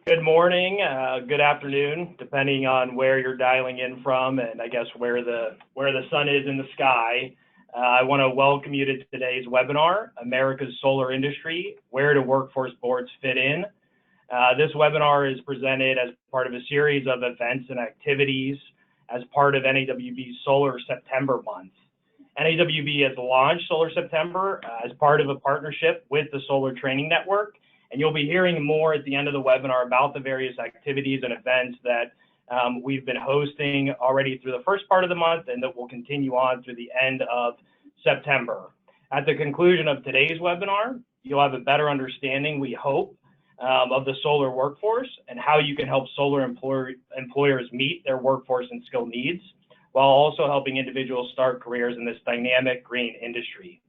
Good morning, good afternoon, depending on where you're dialing in from, and I guess where the sun is in the sky. I want to welcome you to today's webinar, America's Solar Industry, Where do Workforce Boards Fit In? This webinar is presented as part of a series of events and activities as part of NAWB's Solar September month. NAWB has launched Solar September as part of a partnership with the Solar Training Network, and you'll be hearing more at the end of the webinar about the various activities and events that we've been hosting already through the first part of the month and that will continue on through the end of September. At the conclusion of today's webinar, you'll have a better understanding, we hope, of the solar workforce and how you can help solar employers meet their workforce and skill needs, while also helping individuals start careers in this dynamic green industry.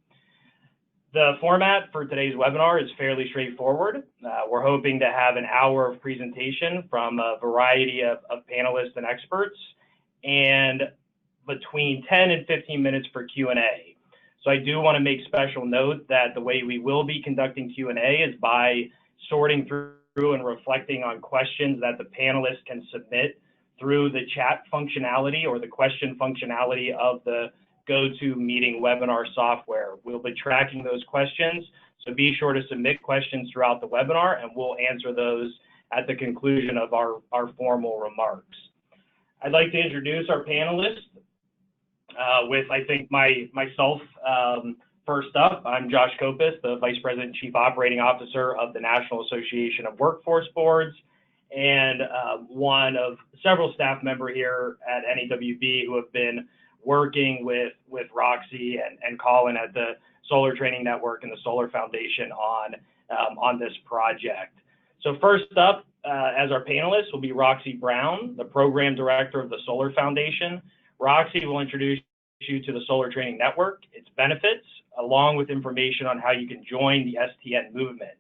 The format for today's webinar is fairly straightforward. We're hoping to have an hour of presentation from a variety of panelists and experts, and between 10 and 15 minutes for Q&A. So I do want to make special note that the way we will be conducting Q&A is by sorting through and reflecting on questions that the panelists can submit through the chat functionality or the question functionality of the GoToMeeting webinar software. We'll be tracking those questions, so be sure to submit questions throughout the webinar and we'll answer those at the conclusion of our formal remarks. I'd like to introduce our panelists with, I think, myself first up. I'm Josh Kopis, the Vice President and Chief Operating Officer of the National Association of Workforce Boards, and one of several staff members here at NAWB who have been working with Roxy and Colin at the Solar Training Network and the Solar Foundation on this project. So first up, as our panelists, will be Roxy Brown, the Program Director of the Solar Foundation. Roxy will introduce you to the Solar Training Network, its benefits, along with information on how you can join the STN movement.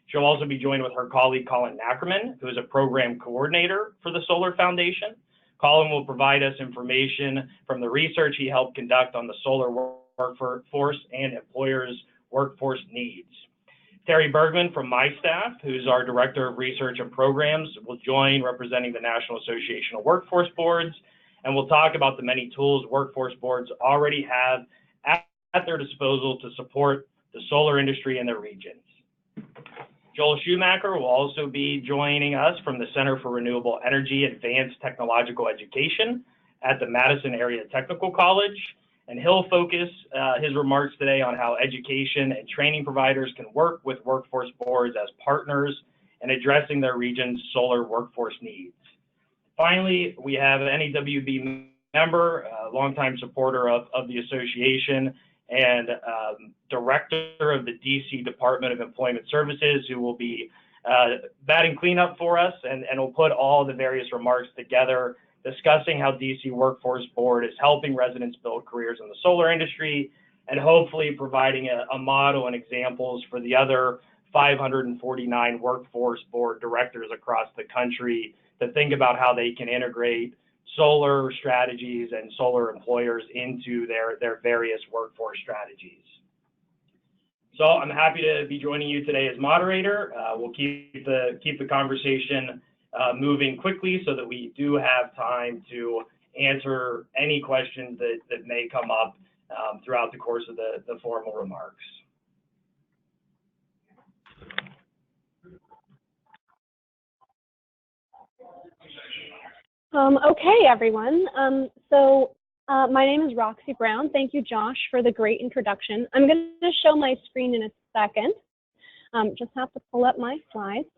She'll also be joined with her colleague, Colin Ackerman, who is a Program Coordinator for the Solar Foundation. Colin will provide us information from the research he helped conduct on the solar workforce and employers' workforce needs. Terry Bergman from my staff, who's our Director of Research and Programs, will join representing the National Association of Workforce Boards, and we'll talk about the many tools workforce boards already have at their disposal to support the solar industry in their regions. Joel Schumacher will also be joining us from the Center for Renewable Energy Advanced Technological Education at the Madison Area Technical College, and he'll focus his remarks today on how education and training providers can work with workforce boards as partners in addressing their region's solar workforce needs. Finally, we have an NAWB member, a longtime supporter of the association, and Director of the DC Department of Employment Services, who will be batting cleanup for us and will put all the various remarks together, discussing how DC Workforce Board is helping residents build careers in the solar industry, and hopefully providing a model and examples for the other 549 workforce board directors across the country to think about how they can integrate solar strategies and solar employers into their various workforce strategies. So I'm happy to be joining you today as moderator. We'll keep the conversation moving quickly so that we do have time to answer any questions that may come up throughout the course of the formal remarks. Okay, everyone. My name is Roxy Brown. Thank you, Josh, for the great introduction. I'm going to show my screen in a second. Just have to pull up my slides.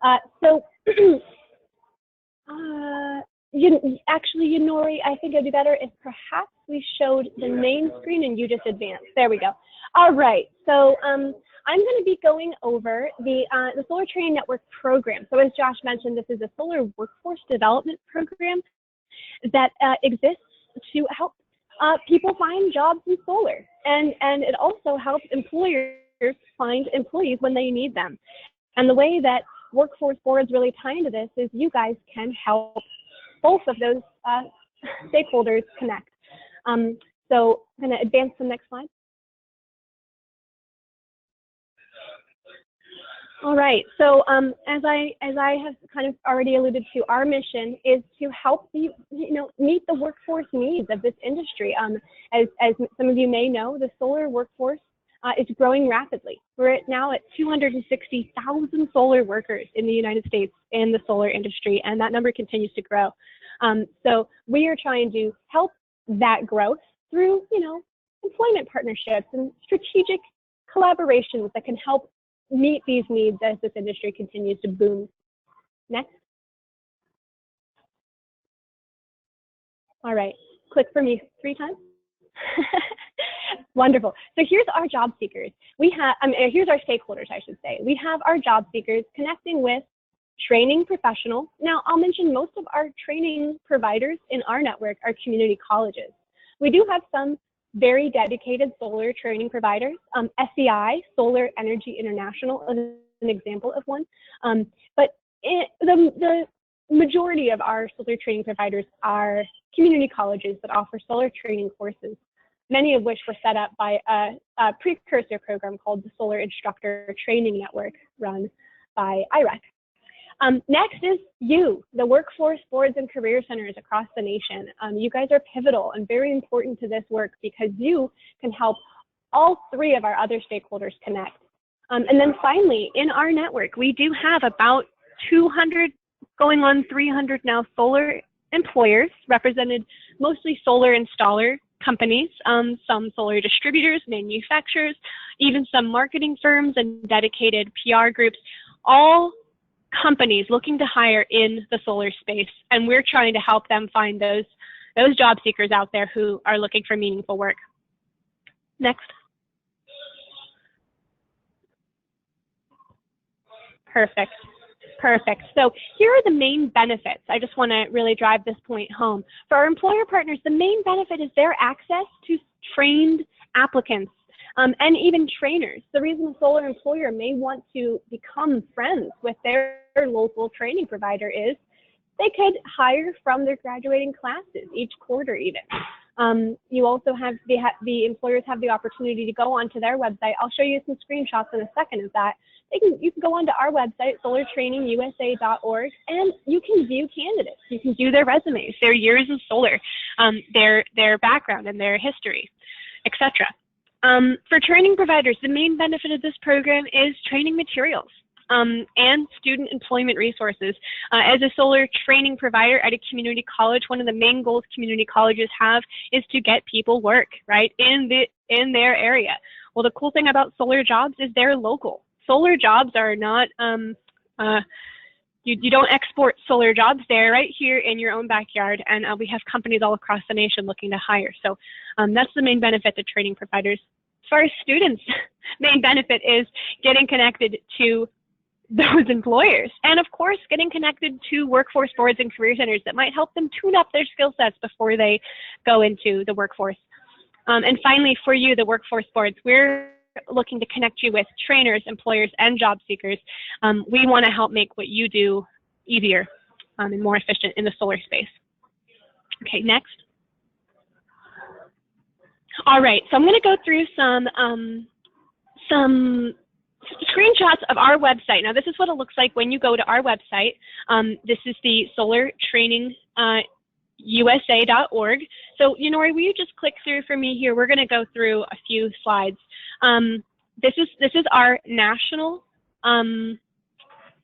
Actually, Yunori, I think it'd be better if perhaps we showed the main screen and you just advanced. There we go. All right. So I'm going to be going over the Solar Training Network program. So as Josh mentioned, this is a solar workforce development program that exists to help people find jobs in solar. And it also helps employers find employees when they need them. And the way that workforce boards really tie into this is you guys can help both of those stakeholders connect. So I'm going to advance to the next slide. All right. So as I have kind of already alluded to, our mission is to help meet the workforce needs of this industry. As some of you may know, the solar workforce is growing rapidly. We're now at 260,000 solar workers in the United States in the solar industry, and that number continues to grow. So we are trying to help that growth through, employment partnerships and strategic collaborations that can help meet these needs as this industry continues to boom. Next. All right, click for me 3 times. Wonderful. So here's our job seekers. Here's our stakeholders, I should say. We have our job seekers connecting with training professionals. Now, I'll mention most of our training providers in our network are community colleges. We do have some very dedicated solar training providers. SEI, Solar Energy International, is an example of one. But the majority of our solar training providers are community colleges that offer solar training courses, many of which were set up by a precursor program called the Solar Instructor Training Network, run by IREC. Next is you, the workforce boards and career centers across the nation. You guys are pivotal and very important to this work because you can help all 3 of our other stakeholders connect. And then finally, in our network, we do have about 200, going on 300 now, solar employers, represented mostly solar installer companies, some solar distributors, manufacturers, even some marketing firms and dedicated PR groups, all companies looking to hire in the solar space, and we're trying to help them find those job seekers out there who are looking for meaningful work. Next. Perfect. Perfect. So here are the main benefits. I just want to really drive this point home. For our employer partners, the main benefit is their access to trained applicants. And even trainers. The reason a solar employer may want to become friends with their local training provider is they could hire from their graduating classes each quarter even. You also have, the employers have the opportunity to go onto their website. I'll show you some screenshots in a second of that. You can go onto our website, solartrainingusa.org, and you can view candidates. You can view their resumes, their years of solar, their background and their history, etc. For training providers, the main benefit of this program is training materials and student employment resources. As a solar training provider at a community college, one of the main goals community colleges have is to get people work, right, in their area. Well, the cool thing about solar jobs is they're local. Solar jobs are not, you don't export solar jobs. They're right here in your own backyard, and we have companies all across the nation looking to hire. So that's the main benefit to training providers. As far as students, main benefit is getting connected to those employers, and of course, getting connected to workforce boards and career centers that might help them tune up their skill sets before they go into the workforce. And finally, for you, the workforce boards, we're looking to connect you with trainers, employers, and job seekers. We want to help make what you do easier and more efficient in the solar space. Okay, next. All right, so I'm going to go through some screenshots of our website. Now, this is what it looks like when you go to our website. This is the solartrainingusa.org. So, Yunori, will you just click through for me here? We're going to go through a few slides. This is our national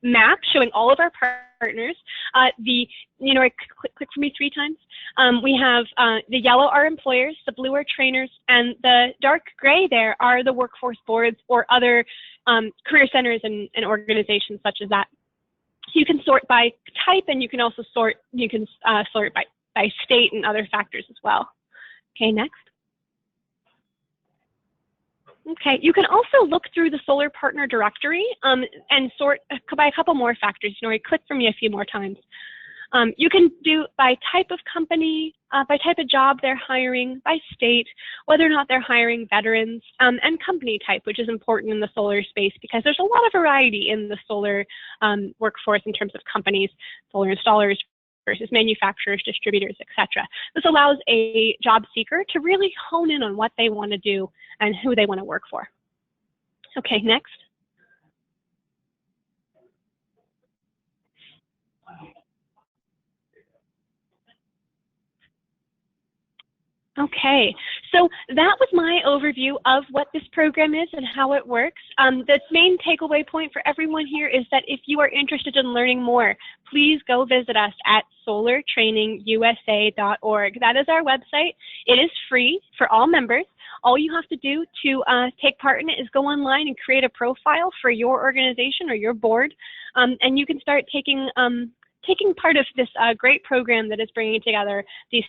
map showing all of our partners. Click for me 3 times. We have the yellow are employers, the blue are trainers, and the dark gray there are the workforce boards or other career centers and organizations such as that. You can sort by type, and you can also sort by state and other factors as well. Okay, next. Okay, you can also look through the solar partner directory and sort by a couple more factors. Click for me a few more times. You can do by type of company, by type of job they're hiring, by state, whether or not they're hiring veterans, and company type, which is important in the solar space because there's a lot of variety in the solar workforce in terms of companies, solar installers versus manufacturers, distributors, etc. This allows a job seeker to really hone in on what they want to do and who they want to work for. Okay, next. Okay, so that was my overview of what this program is and how it works. The main takeaway point for everyone here is that if you are interested in learning more, please go visit us at solartrainingusa.org. That is our website. It is free for all members. All you have to do to take part in it is go online and create a profile for your organization or your board, and you can start taking part of this great program that is bringing together these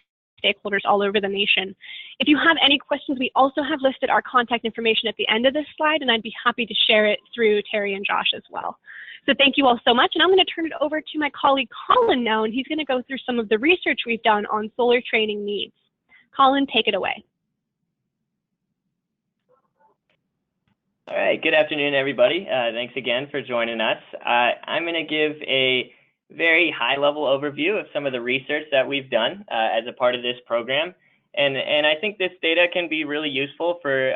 stakeholders all over the nation. If you have any questions, we also have listed our contact information at the end of this slide, and I'd be happy to share it through Terry and Josh as well. So thank you all so much, and I'm going to turn it over to my colleague Colin now, and he's going to go through some of the research we've done on solar training needs. Colin, take it away. All right, good afternoon, everybody. Thanks again for joining us. I'm going to give a very high-level overview of some of the research that we've done as a part of this program, and I think this data can be really useful for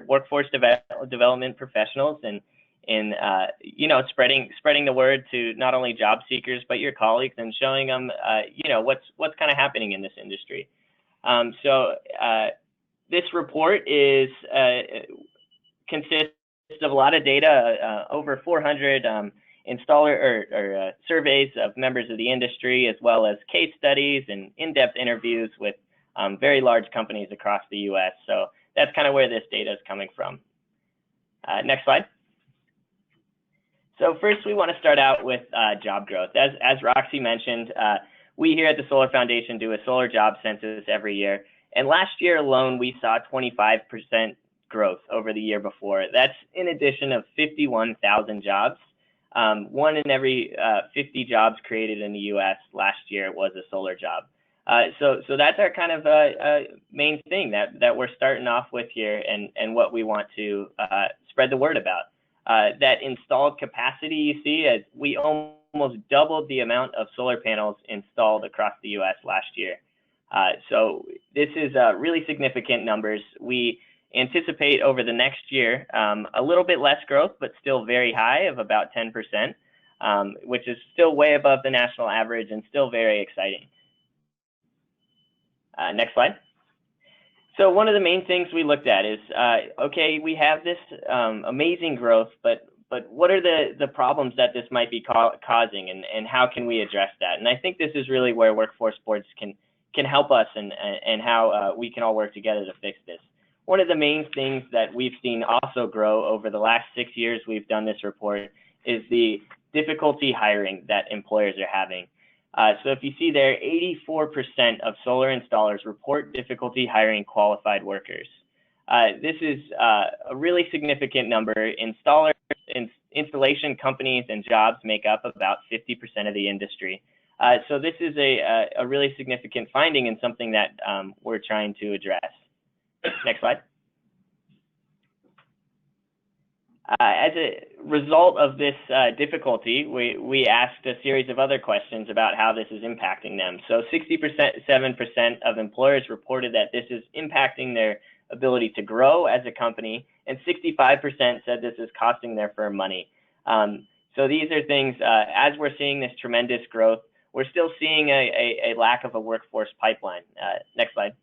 workforce development professionals and you know, spreading the word to not only job seekers but your colleagues and showing them you know, what's kind of happening in this industry. This report is consists of a lot of data, over 400 installer or surveys of members of the industry, as well as case studies and in-depth interviews with very large companies across the U.S. So that's kind of where this data is coming from. Next slide. So first, we want to start out with job growth. As Roxy mentioned, we here at the Solar Foundation do a solar job census every year. And last year alone, we saw 25% growth over the year before. That's in addition of 51,000 jobs. 1 in every 50 jobs created in the U.S. last year was a solar job. So that's our kind of main thing that we're starting off with here, and what we want to spread the word about. That installed capacity you see, as we almost doubled the amount of solar panels installed across the U.S. last year. So this is really significant numbers. We anticipate over the next year a little bit less growth, but still very high of about 10%, which is still way above the national average and still very exciting. Next slide. So one of the main things we looked at is, okay, we have this amazing growth, but what are the problems that this might be causing, and how can we address that? And I think this is really where workforce boards can help us, and how we can all work together to fix this. One of the main things that we've seen also grow over the last 6 years we've done this report is the difficulty hiring that employers are having. So if you see there, 84% of solar installers report difficulty hiring qualified workers. This is a really significant number. Installation companies and jobs make up about 50% of the industry. So this is a really significant finding and something that we're trying to address. Next slide. As a result of this difficulty, we asked a series of other questions about how this is impacting them. So 67% of employers reported that this is impacting their ability to grow as a company, and 65% said this is costing their firm money. So these are things, as we're seeing this tremendous growth, we're still seeing a lack of a workforce pipeline. Next slide.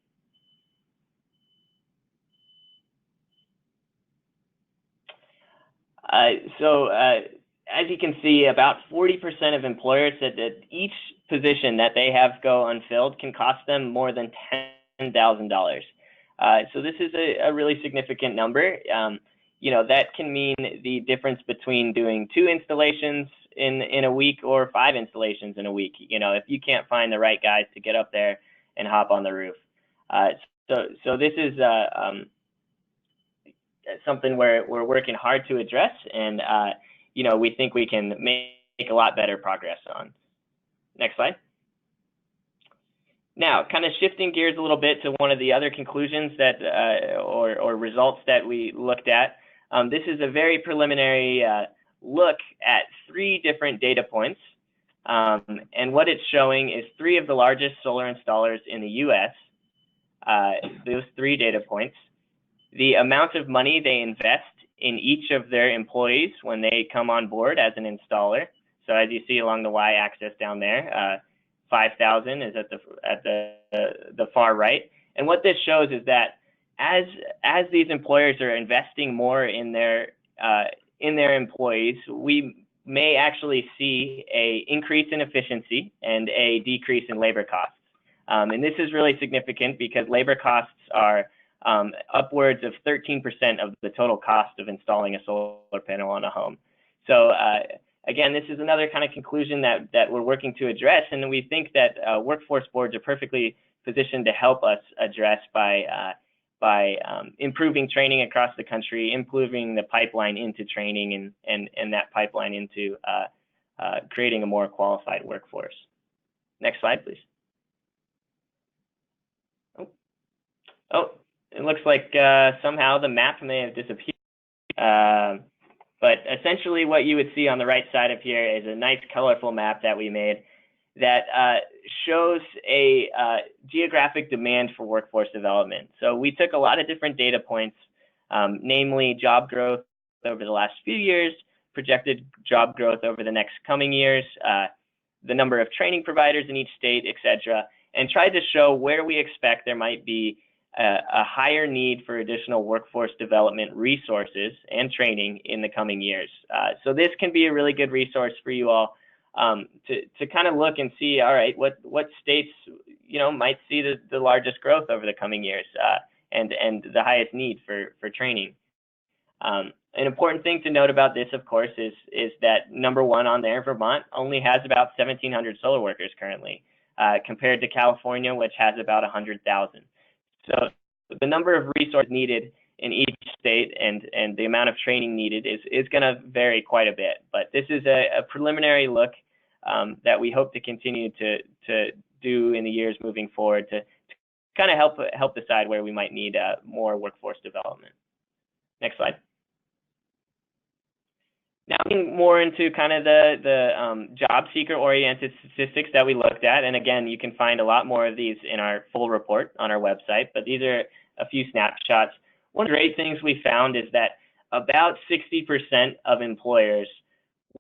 As you can see, about 40% of employers said that each position that they have go unfilled can cost them more than $10,000. So this is a really significant number. You know, that can mean the difference between doing 2 installations in a week or 5 installations in a week. You know, if you can't find the right guys to get up there and hop on the roof. So this is something we're working hard to address, and you know, we think we can make a lot better progress on. Next slide. Now, kind of shifting gears a little bit to one of the other conclusions that or results that we looked at. This is a very preliminary look at 3 different data points, and what it's showing is 3 of the largest solar installers in the U.S. Those 3 data points. The amount of money they invest in each of their employees when they come on board as an installer. So as you see along the y-axis down there, 5,000 is at the far right, And what this shows is that as these employers are investing more in their employees, we may actually see a increase in efficiency and a decrease in labor costs. And this is really significant because labor costs are upwards of 13% of the total cost of installing a solar panel on a home. So again, this is another kind of conclusion that we're working to address, and we think that workforce boards are perfectly positioned to help us address by improving training across the country, improving the pipeline into training, and that pipeline into creating a more qualified workforce. Next slide, please. Oh, it looks like somehow the map may have disappeared. But essentially what you would see on the right side of here is a nice colorful map that we made that shows a geographic demand for workforce development. So we took a lot of different data points, namely job growth over the last few years, projected job growth over the next coming years, the number of training providers in each state, et cetera, and tried to show where we expect there might be a higher need for additional workforce development resources and training in the coming years. So this can be a really good resource for you all to kind of look and see, all right, what states might see the largest growth over the coming years and the highest need for training. An important thing to note about this, of course, is that number one on there, Vermont only has about 1,700 solar workers currently, compared to California, which has about 100,000. So the number of resources needed in each state and the amount of training needed is going to vary quite a bit. But this is a preliminary look that we hope to continue to do in the years moving forward to kind of help decide where we might need more workforce development. Next slide. Now, getting more into kind of the job seeker-oriented statistics that we looked at, and again, you can find a lot more of these in our full report on our website, but these are a few snapshots. One of the great things we found is that about 60% of employers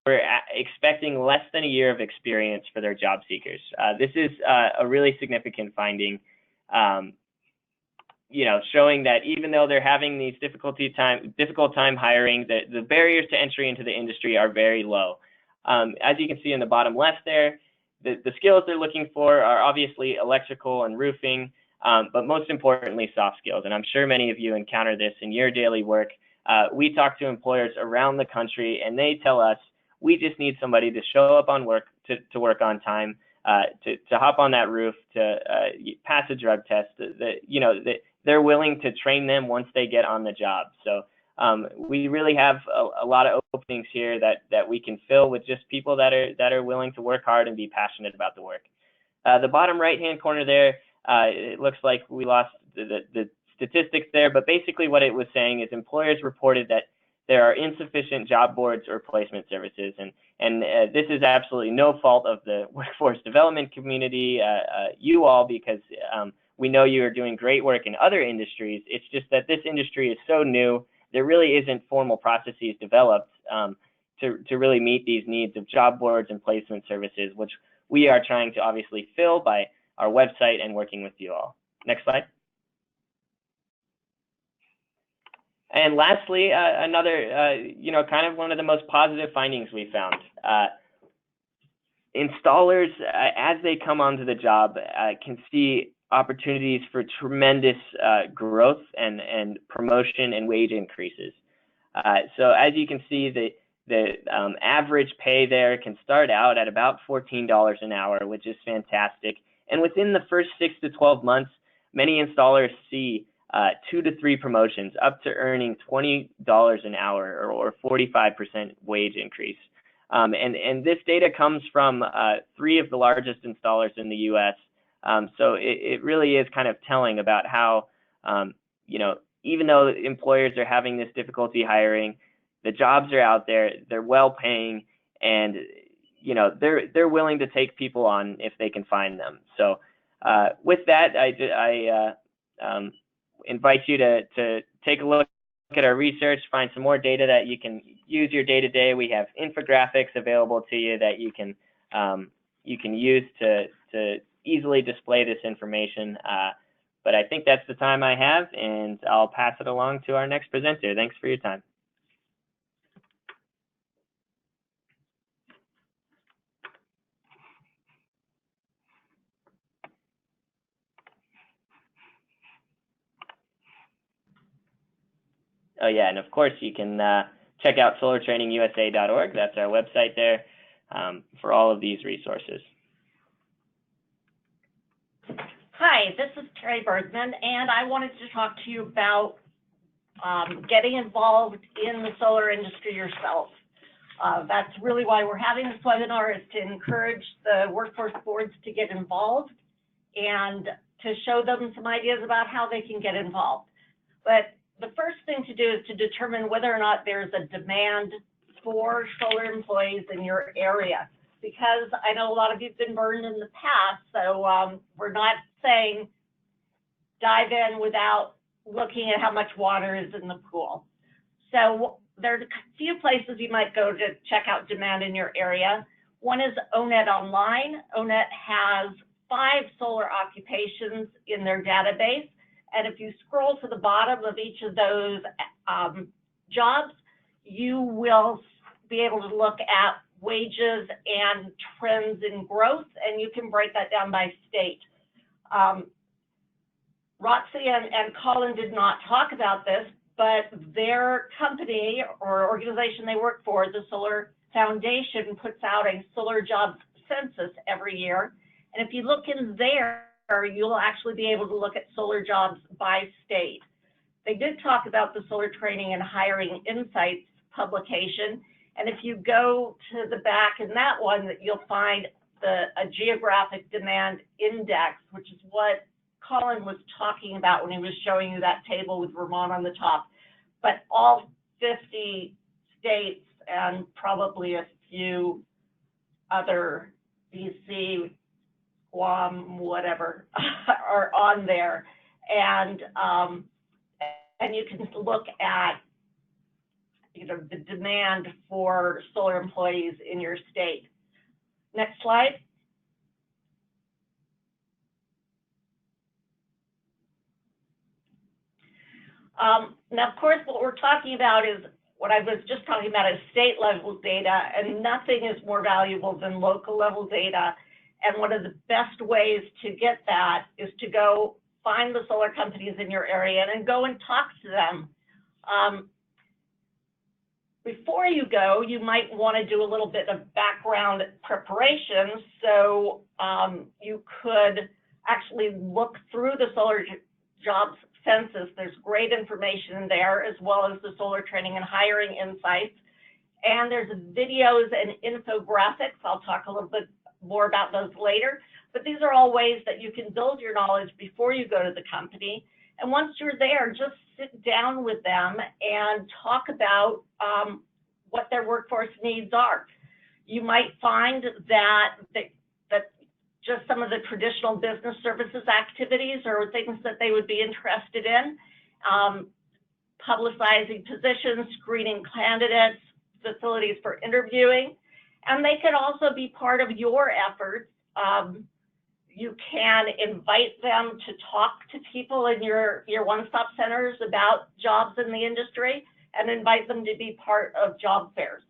were expecting less than a year of experience for their job seekers. This is a really significant finding, showing that even though they're having these difficult time hiring, the barriers to entry into the industry are very low. As you can see in the bottom left there, the skills they're looking for are obviously electrical and roofing, but most importantly, soft skills. And I'm sure many of you encounter this in your daily work. We talk to employers around the country, and they tell us, we just need somebody to show up on work, to work on time, to hop on that roof, to pass a drug test. They're willing to train them once they get on the job. So we really have a lot of openings here that we can fill with just people that are willing to work hard and be passionate about the work. The bottom right-hand corner there, it looks like we lost the statistics there, but basically what it was saying is employers reported that there are insufficient job boards or placement services, and this is absolutely no fault of the workforce development community, you all, because we know you are doing great work in other industries. It's just that this industry is so new, there really isn't formal processes developed to really meet these needs of job boards and placement services, which we are trying to obviously fill by our website and working with you all. Next slide. And lastly, another, kind of one of the most positive findings we found. Installers, as they come onto the job, can see opportunities for tremendous growth and promotion and wage increases. So as you can see, the average pay there can start out at about $14 an hour, which is fantastic. And within the first 6 to 12 months, many installers see 2 to 3 promotions up to earning $20 an hour or 45% wage increase. And this data comes from 3 of the largest installers in the U.S. So it really is kind of telling about how, even though employers are having this difficulty hiring, the jobs are out there, they're well paying, and they're willing to take people on if they can find them. So with that, I invite you to take a look at our research, find some more data that you can use your day-to-day. We have infographics available to you that you can use to easily display this information. But I think that's the time I have, and I'll pass it along to our next presenter. Thanks for your time. Oh yeah, and of course you can check out solartrainingusa.org. That's our website there for all of these resources. Hi, this is Terry Bergman, and I wanted to talk to you about getting involved in the solar industry yourself. That's really why we're having this webinar, is to encourage the workforce boards to get involved and to show them some ideas about how they can get involved. But the first thing to do is to determine whether or not there's a demand for solar employees in your area, because I know a lot of you've been burned in the past, so we're not saying dive in without looking at how much water is in the pool. So there's a few places you might go to check out demand in your area. One is ONET Online. ONET has 5 solar occupations in their database. And if you scroll to the bottom of each of those jobs, you will be able to look at wages and trends in growth, and you can break that down by state. Roxy and Colin did not talk about this, but their company or organization they work for, the Solar Foundation, puts out a solar jobs census every year. And if you look in there, you'll actually be able to look at solar jobs by state. They did talk about the Solar Training and Hiring Insights publication. And if you go to the back in that one, you'll find a geographic demand index, which is what Colin was talking about when he was showing you that table with Vermont on the top. But all 50 states and probably a few other, BC, Guam, whatever, are on there. And you can look at, the demand for solar employees in your state. Next slide. Now, of course, what we're talking about is what I was just talking about is state level data, and nothing is more valuable than local level data. And one of the best ways to get that is to go find the solar companies in your area and go and talk to them. Before you go, you might want to do a little bit of background preparation. So you could actually look through the solar jobs census. There's great information in there, as well as the Solar Training and Hiring Insights. And there's videos and infographics. I'll talk a little bit more about those later. But these are all ways that you can build your knowledge before you go to the company. And once you're there, just sit down with them and talk about what their workforce needs are. You might find that just some of the traditional business services activities are things that they would be interested in, publicizing positions, screening candidates, facilities for interviewing, and they could also be part of your efforts. You can invite them to talk to people in your one-stop centers about jobs in the industry and invite them to be part of job fairs.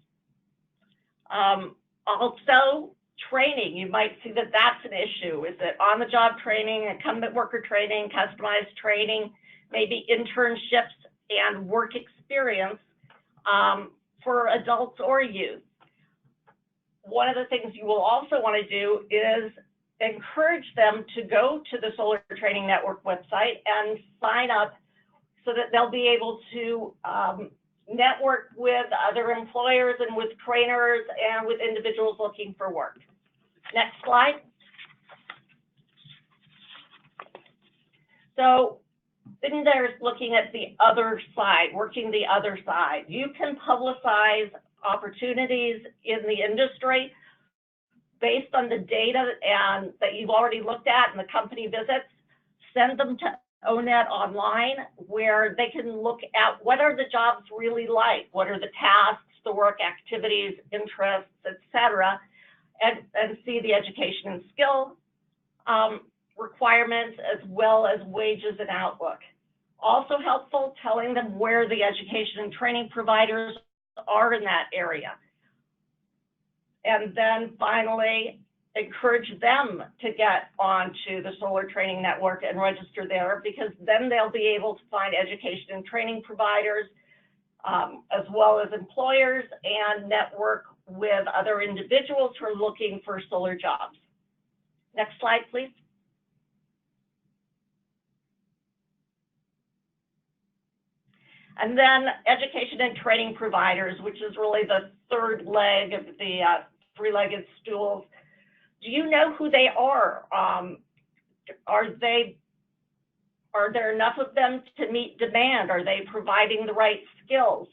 Also, training, you might see that that's an issue. Is it on-the-job training, incumbent worker training, customized training, maybe internships and work experience for adults or youth? One of the things you will also want to do is encourage them to go to the Solar Training Network website and sign up so that they'll be able to network with other employers and with trainers and with individuals looking for work. Next slide. So then there's looking at the other side, working the other side. You can publicize opportunities in the industry based on the data and that you've already looked at in the company visits. Send them to ONET Online, where they can look at what are the jobs really like, what are the tasks, the work activities, interests, etc., and see the education and skill requirements as well as wages and outlook. Also helpful, telling them where the education and training providers are in that area. And then finally, encourage them to get onto the Solar Training Network and register there, because then they'll be able to find education and training providers, as well as employers, and network with other individuals who are looking for solar jobs. Next slide, please. And then education and training providers, which is really the third leg of the three-legged stools. Do you know who they are? Are there enough of them to meet demand? Are they providing the right skills?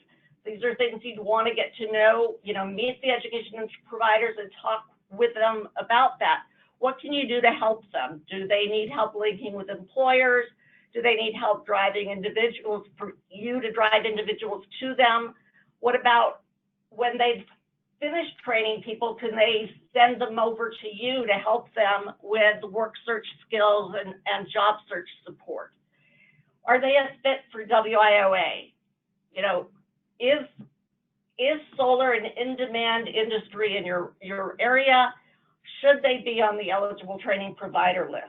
These are things you'd want to get to know, meet the education providers and talk with them about that. What can you do to help them? Do they need help linking with employers? Do they need help driving individuals, for you to drive individuals to them? What about when they've finished training people, can they send them over to you to help them with work search skills and job search support? Are they a fit for WIOA? Is solar an in-demand industry in your area? Should they be on the eligible training provider list?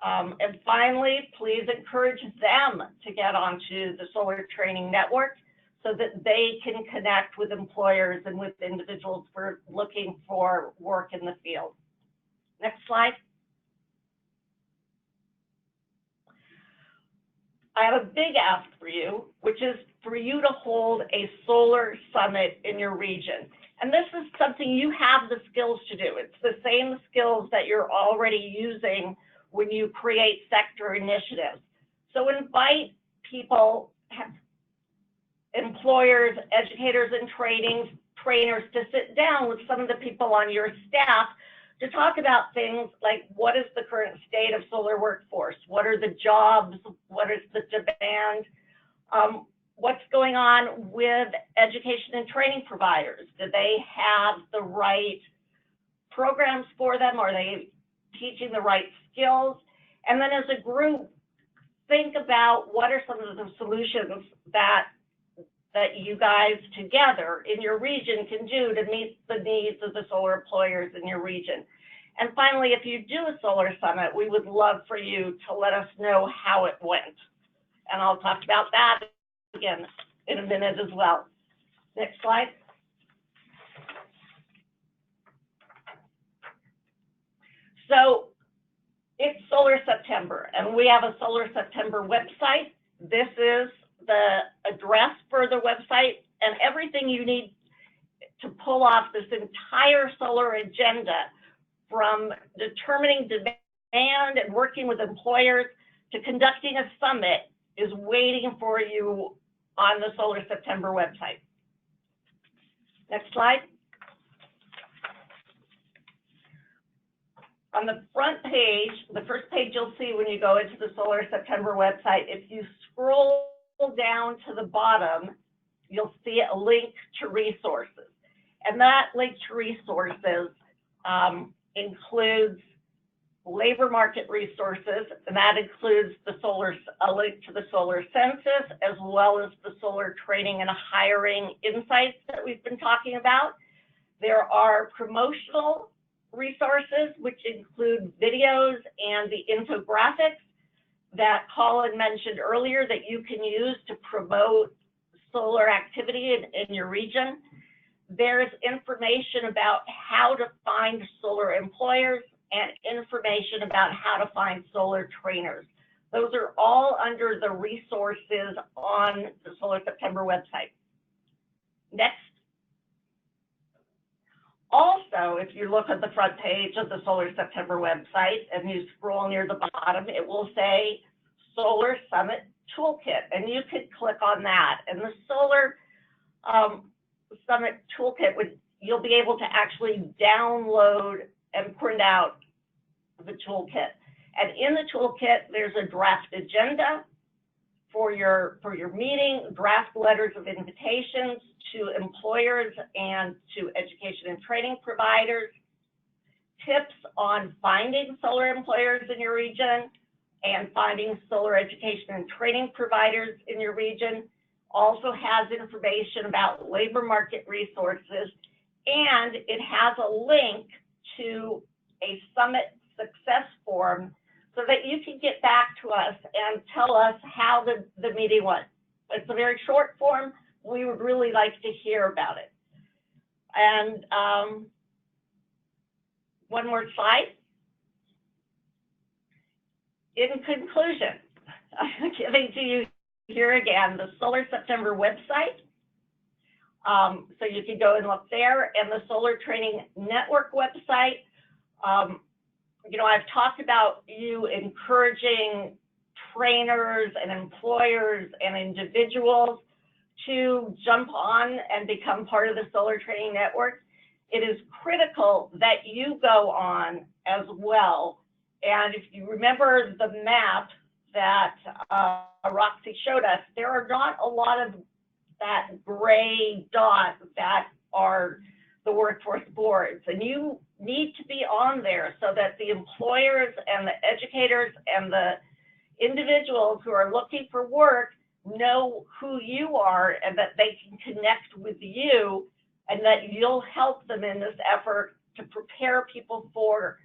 And finally, please encourage them to get onto the Solar Training Network so that they can connect with employers and with individuals who are looking for work in the field. Next slide. I have a big ask for you, which is for you to hold a solar summit in your region. And this is something you have the skills to do. It's the same skills that you're already using when you create sector initiatives. So invite people, employers, educators and trainers to sit down with some of the people on your staff to talk about things like, what is the current state of solar workforce? What are the jobs? What is the demand? What's going on with education and training providers? Do they have the right programs for them? Are they teaching the right skills? And then as a group, think about what are some of the solutions that you guys together in your region can do to meet the needs of the solar employers in your region. And finally, if you do a solar summit, we would love for you to let us know how it went. And I'll talk about that again in a minute as well. Next slide. So it's Solar September, and we have a Solar September website. This is the address for the website, and everything you need to pull off this entire solar agenda, from determining demand and working with employers to conducting a summit, is waiting for you on the Solar September website. Next slide. On the front page, the first page you'll see when you go into the Solar September website, if you scroll down to the bottom, you'll see a link to resources. And that link to resources includes labor market resources, and that includes a link to the solar census, as well as the solar training and hiring insights that we've been talking about. There are promotional resources, which include videos and the infographics that Colin mentioned earlier that you can use to promote solar activity in your region. There's information about how to find solar employers and information about how to find solar trainers. Those are all under the resources on the Solar September website. Next. Also, if you look at the front page of the Solar September website and you scroll near the bottom, it will say Solar Summit Toolkit, and you could click on that. And the Solar Summit Toolkit, you'll be able to actually download and print out the toolkit. And in the toolkit, there's a draft agenda for your meeting, draft letters of invitations to employers and to education and training providers, tips on finding solar employers in your region and finding solar education and training providers in your region. Also has information about labor market resources, and it has a link to a summit success form so that you can get back to us and tell us how the meeting went. It's a very short form. We would really like to hear about it. And one more slide. In conclusion, I'm giving to you here again the Solar September website. So you can go and look there, and the Solar Training Network website. You know, I've talked about you encouraging trainers and employers and individuals to jump on and become part of the Solar Training Network. It is critical that you go on as well. And if you remember the map that Roxy showed us, there are not a lot of that gray dot that are the workforce boards. And you need to be on there so that the employers and the educators and the individuals who are looking for work know who you are and that they can connect with you and that you'll help them in this effort to prepare people for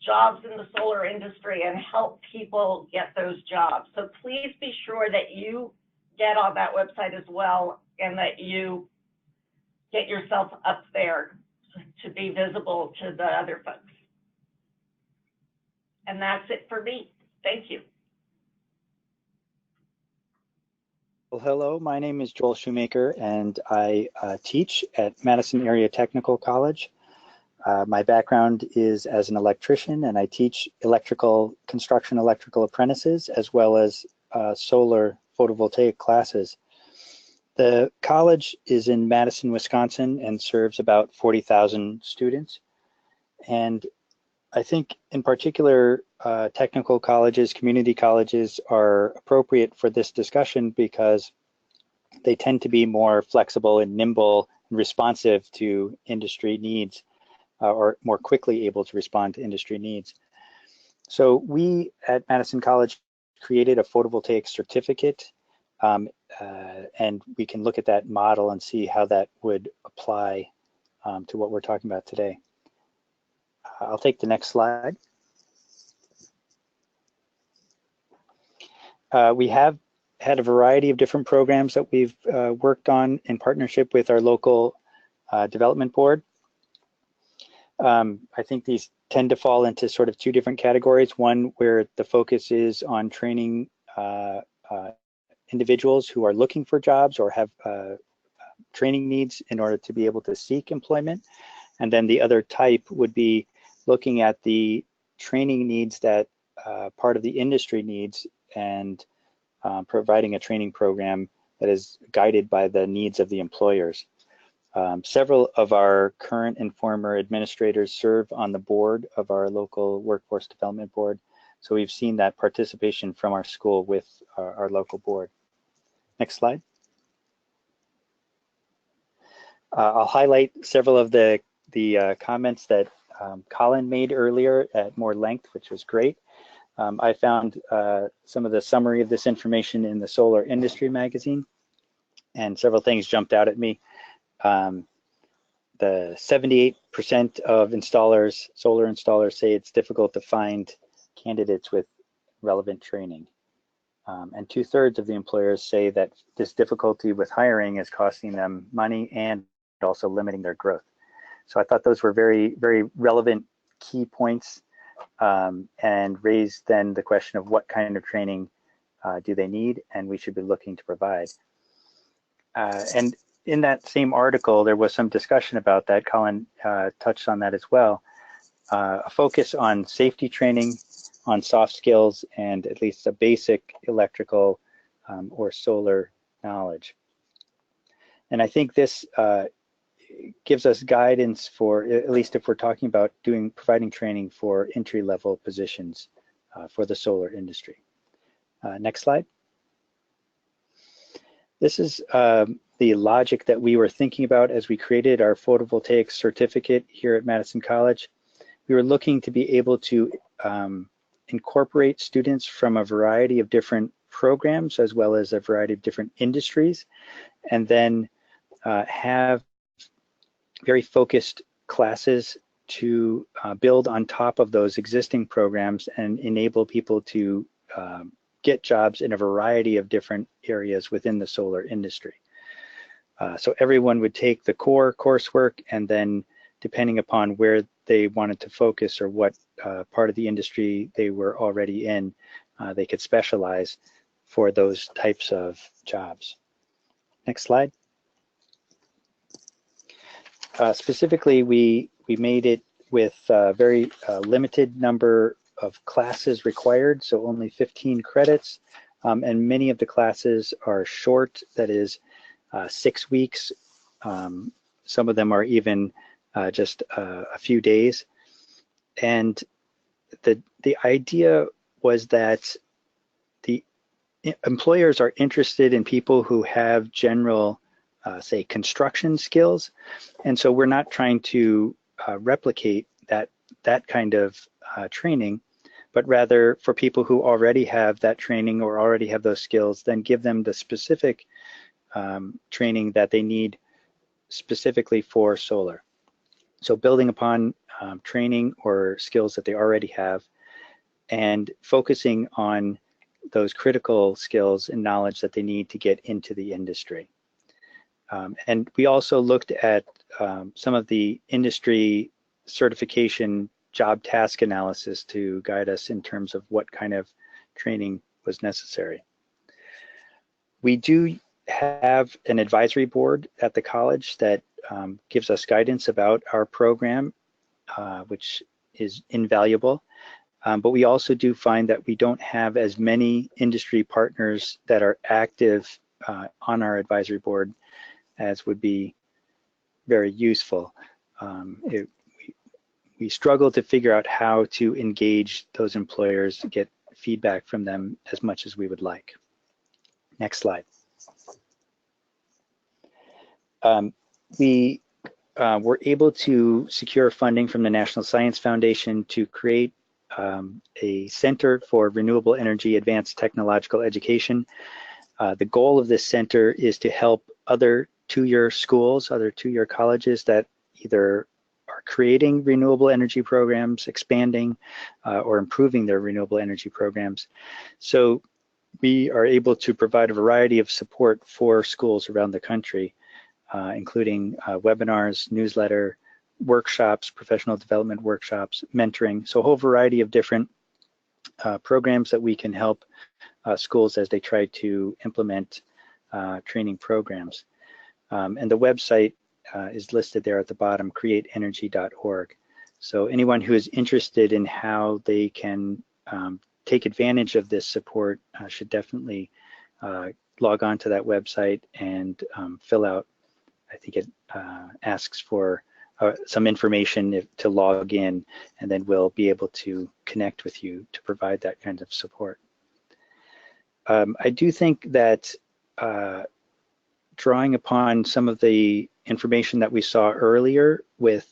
jobs in the solar industry and help people get those jobs. So please be sure that you get on that website as well and that you get yourself up there to be visible to the other folks. And that's it for me. Thank you. Well, hello, my name is Joel Shoemaker, and I teach at Madison Area Technical College. My background is as an electrician, and I teach construction electrical apprentices, as well as solar photovoltaic classes. The college is in Madison, Wisconsin, and serves about 40,000 students. And I think in particular, technical colleges, community colleges are appropriate for this discussion because they tend to be more flexible and nimble and responsive to industry needs, or more quickly able to respond to industry needs. So we at Madison College created a photovoltaic certificate, and we can look at that model and see how that would apply to what we're talking about today. I'll take the next slide. We have had a variety of different programs that we've worked on in partnership with our local development board. I think these tend to fall into sort of two different categories. One where the focus is on training individuals who are looking for jobs or have training needs in order to be able to seek employment. And then the other type would be looking at the training needs that part of the industry needs and providing a training program that is guided by the needs of the employers. Several of our current and former administrators serve on the board of our local workforce development board. So we've seen that participation from our school with our local board. Next slide. I'll highlight several of the comments that Colin made earlier at more length, which was great. I found some of the summary of this information in the Solar Industry magazine, and several things jumped out at me. The 78% of installers, solar installers, say it's difficult to find candidates with relevant training. And 2/3 of the employers say that this difficulty with hiring is costing them money and also limiting their growth. So I thought those were very, very relevant key points, and raised then the question of what kind of training do they need and we should be looking to provide. And in that same article, there was some discussion about that. Colin touched on that as well. A focus on safety training, on soft skills, and at least a basic electrical or solar knowledge. And I think this gives us guidance for, at least if we're talking about providing training for entry-level positions for the solar industry. Next slide. This is the logic that we were thinking about as we created our photovoltaic certificate here at Madison College. we were looking to be able to incorporate students from a variety of different programs as well as a variety of different industries, and then have very focused classes to build on top of those existing programs and enable people to get jobs in a variety of different areas within the solar industry. So everyone would take the core coursework, and then depending upon where they wanted to focus or what part of the industry they were already in, they could specialize for those types of jobs. Next slide. Specifically, we made it with a very limited number of classes required, so only 15 credits, and many of the classes are short, that is 6 weeks. Some of them are even just a few days. And the idea was that the employers are interested in people who have general, say, construction skills, and so we're not trying to replicate that kind of training, but rather for people who already have that training or already have those skills, then give them the specific training that they need specifically for solar. So building upon training or skills that they already have and focusing on those critical skills and knowledge that they need to get into the industry. And we also looked at some of the industry certification job task analysis to guide us in terms of what kind of training was necessary. We do have an advisory board at the college that gives us guidance about our program, which is invaluable. But we also do find that we don't have as many industry partners that are active on our advisory board as would be very useful. We struggle to figure out how to engage those employers, get feedback from them as much as we would like. Next slide. We were able to secure funding from the National Science Foundation to create a Center for Renewable Energy Advanced Technological Education. The goal of this center is to help other two-year schools, other two-year colleges that either are creating renewable energy programs, expanding, or improving their renewable energy programs. So we are able to provide a variety of support for schools around the country, including webinars, newsletter, workshops, professional development workshops, mentoring, so a whole variety of different programs that we can help schools as they try to implement training programs. And the website is listed there at the bottom, createenergy.org. So anyone who is interested in how they can take advantage of this support should definitely log on to that website and fill out, I think it asks for some information to log in, and then we'll be able to connect with you to provide that kind of support. I do think that drawing upon some of the information that we saw earlier with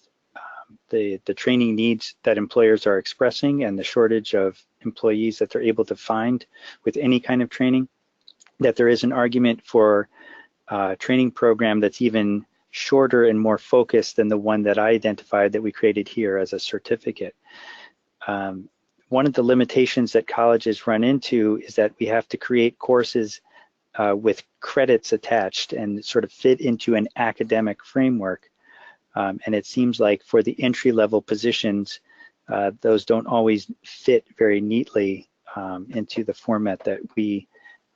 the training needs that employers are expressing and the shortage of employees that they're able to find with any kind of training, that there is an argument for a training program that's even shorter and more focused than the one that I identified that we created here as a certificate. One of the limitations that colleges run into is that we have to create courses with credits attached and sort of fit into an academic framework. And it seems like for the entry-level positions, those don't always fit very neatly into the format that we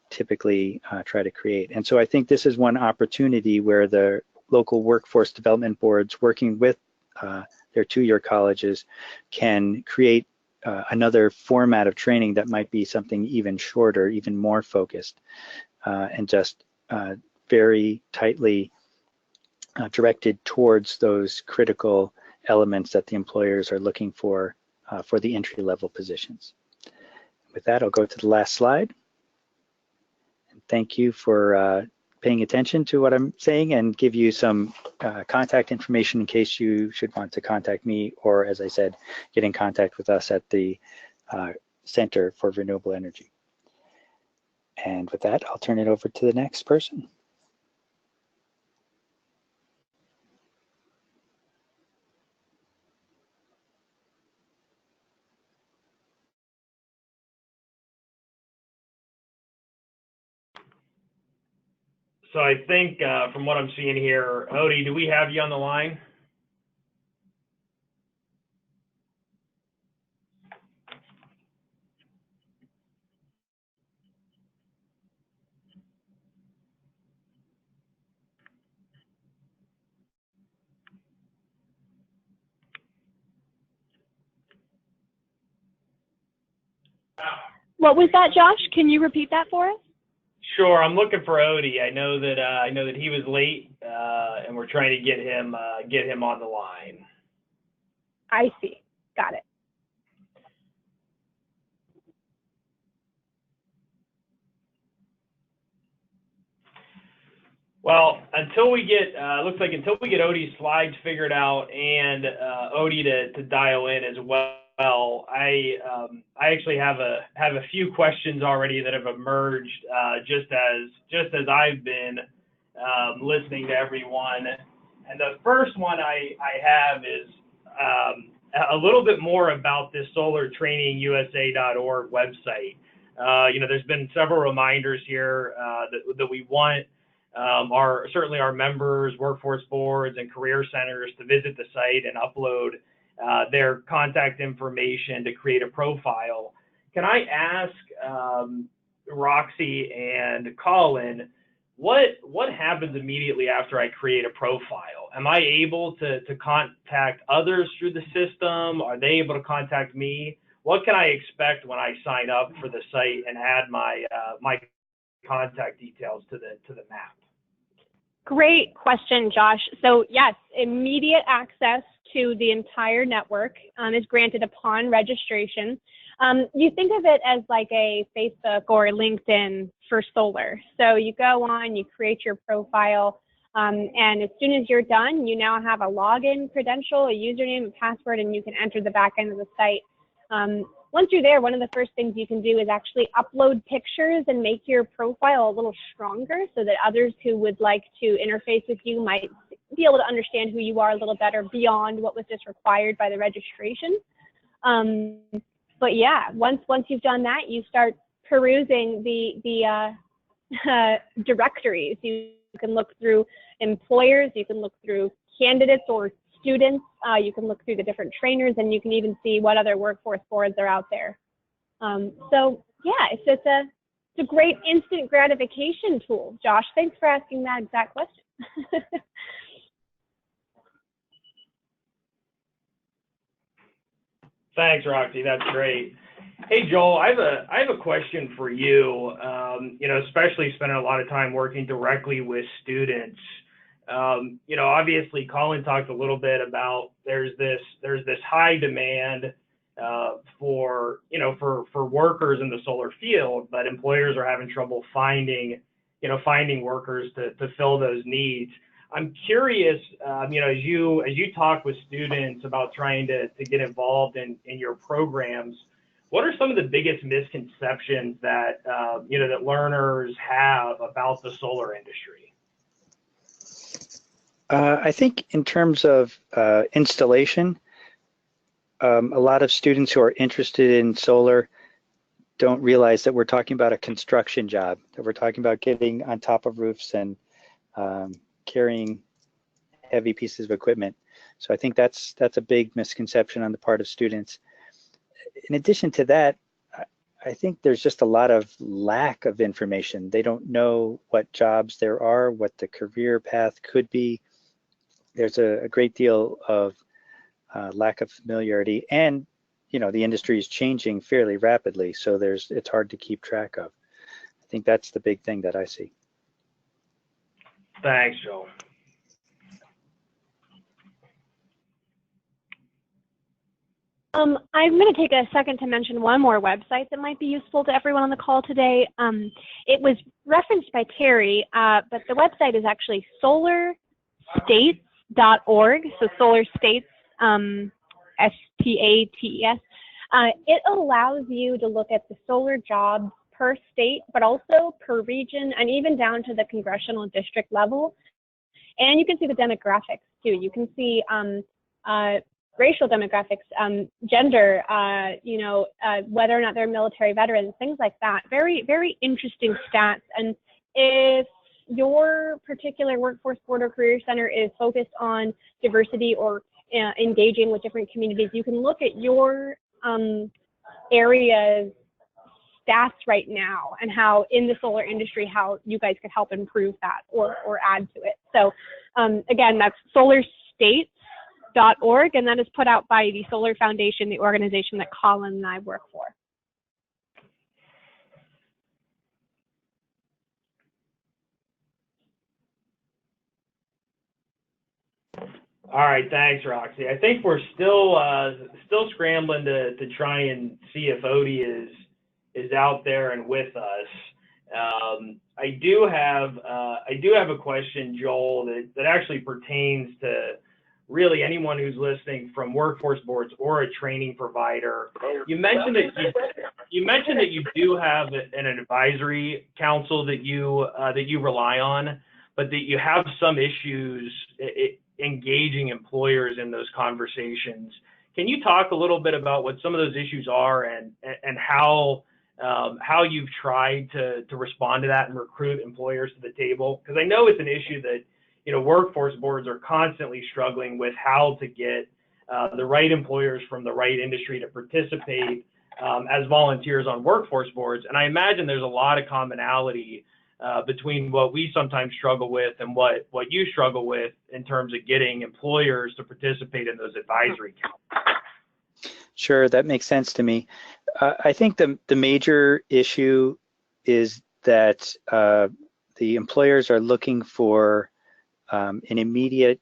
typically try to create. And so I think this is one opportunity where the local workforce development boards working with their two-year colleges can create another format of training that might be something even shorter, even more focused, and just very tightly directed towards those critical elements that the employers are looking for the entry-level positions. With that, I'll go to the last slide. And thank you for paying attention to what I'm saying and give you some contact information in case you should want to contact me, or as I said, get in contact with us at the Center for Renewable Energy. And with that, I'll turn it over to the next person. So I think from what I'm seeing here, Odie, do we have you on the line? What was that, Josh? Can you repeat that for us? Sure, I'm looking for Odie. I know that he was late, and we're trying to get him on the line. I see. Got it. Well, until we get Odie's slides figured out and Odie to dial in as well, I actually have a few questions already that have emerged just as I've been listening to everyone. And the first one I have is a little bit more about this solartrainingusa.org website. There's been several reminders here that we want certainly our members, workforce boards, and career centers to visit the site and upload their contact information to create a profile. Can I ask Roxy and Colin, what happens immediately after I create a profile? Am I able to contact others through the system? Are they able to contact me? What can I expect when I sign up for the site and add my contact details to the map? Great question, Josh. So yes, immediate access to the entire network is granted upon registration. You think of it as like a Facebook or LinkedIn for solar. So you go on, you create your profile, and as soon as you're done, you now have a login credential, a username, a password, and you can enter the back end of the site. Once you're there, one of the first things you can do is actually upload pictures and make your profile a little stronger so that others who would like to interface with you might be able to understand who you are a little better beyond what was just required by the registration. But yeah, once you've done that, you start perusing the directories. You can look through employers, you can look through candidates or students, you can look through the different trainers, and you can even see what other workforce boards are out there. So yeah, it's a great instant gratification tool. Josh, thanks for asking that exact question. Thanks, Roxy. That's great. Hey, Joel, I have a question for you. Especially spending a lot of time working directly with students. Obviously, Colin talked a little bit about there's this high demand for workers in the solar field, but employers are having trouble finding workers to fill those needs. I'm curious, as you talk with students about trying to get involved in your programs, what are some of the biggest misconceptions that that learners have about the solar industry? I think in terms of installation, a lot of students who are interested in solar don't realize that we're talking about a construction job, that we're talking about getting on top of roofs and carrying heavy pieces of equipment. So I think that's a big misconception on the part of students. In addition to that, I think there's just a lot of lack of information. They don't know what jobs there are, what the career path could be. There's a great deal of lack of familiarity, and the industry is changing fairly rapidly, so it's hard to keep track of. I think that's the big thing that I see. Thanks, Joel. I'm going to take a second to mention one more website that might be useful to everyone on the call today. It was referenced by Terry, but the website is actually solarstates.org. So Solar States, S-T-A-T-E-S. It allows you to look at the solar jobs per state, but also per region, and even down to the congressional district level. And you can see the demographics too. You can see racial demographics, gender, whether or not they're military veterans, things like that. Very, very interesting stats. And if your particular workforce board or career center is focused on diversity or engaging with different communities, you can look at your area's stats right now and how in the solar industry, how you guys could help improve that or add to it. So again, that's solarstates.org, and that is put out by the Solar Foundation, the organization that Colin and I work for. All right, thanks, Roxy. I think we're still scrambling to try and see if Odie is out there and with us. I do have a question, Joel, that actually pertains to really anyone who's listening from workforce boards or a training provider. You mentioned that you do have an advisory council that you rely on, but that you have some issues engaging employers in those conversations. Can you talk a little bit about what some of those issues are and how you've tried to respond to that and recruit employers to the table? Because I know it's an issue that workforce boards are constantly struggling with, how to get the right employers from the right industry to participate as volunteers on workforce boards. And I imagine there's a lot of commonality between what we sometimes struggle with and what you struggle with in terms of getting employers to participate in those advisory councils. Sure, that makes sense to me. I think the major issue is that the employers are looking for an immediate,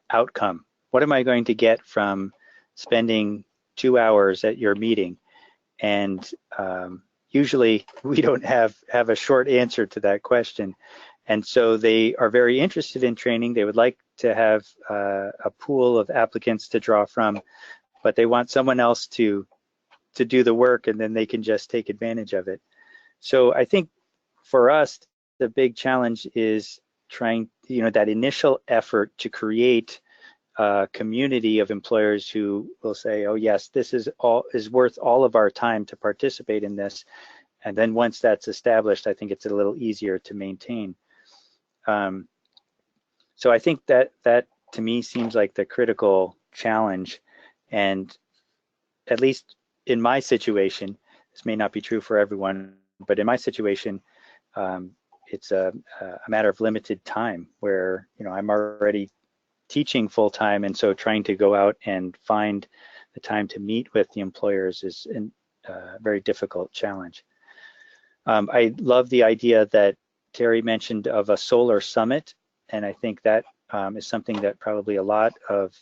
outcome. What am I going to get from spending 2 hours at your meeting? And usually we don't have a short answer to that question. And so they are very interested in training. They would like to have a pool of applicants to draw from, but they want someone else to do the work, and then they can just take advantage of it. So I think for us, the big challenge is trying, that initial effort to create a community of employers who will say, oh yes, this is worth all of our time to participate in this. And then once that's established, I think it's a little easier to maintain. So I think that to me seems like the critical challenge. And at least in my situation, this may not be true for everyone, but in my situation, it's a matter of limited time where, I'm already teaching full time. And so trying to go out and find the time to meet with the employers is a very difficult challenge. I love the idea that Terry mentioned of a solar summit. And I think that is something that probably a lot of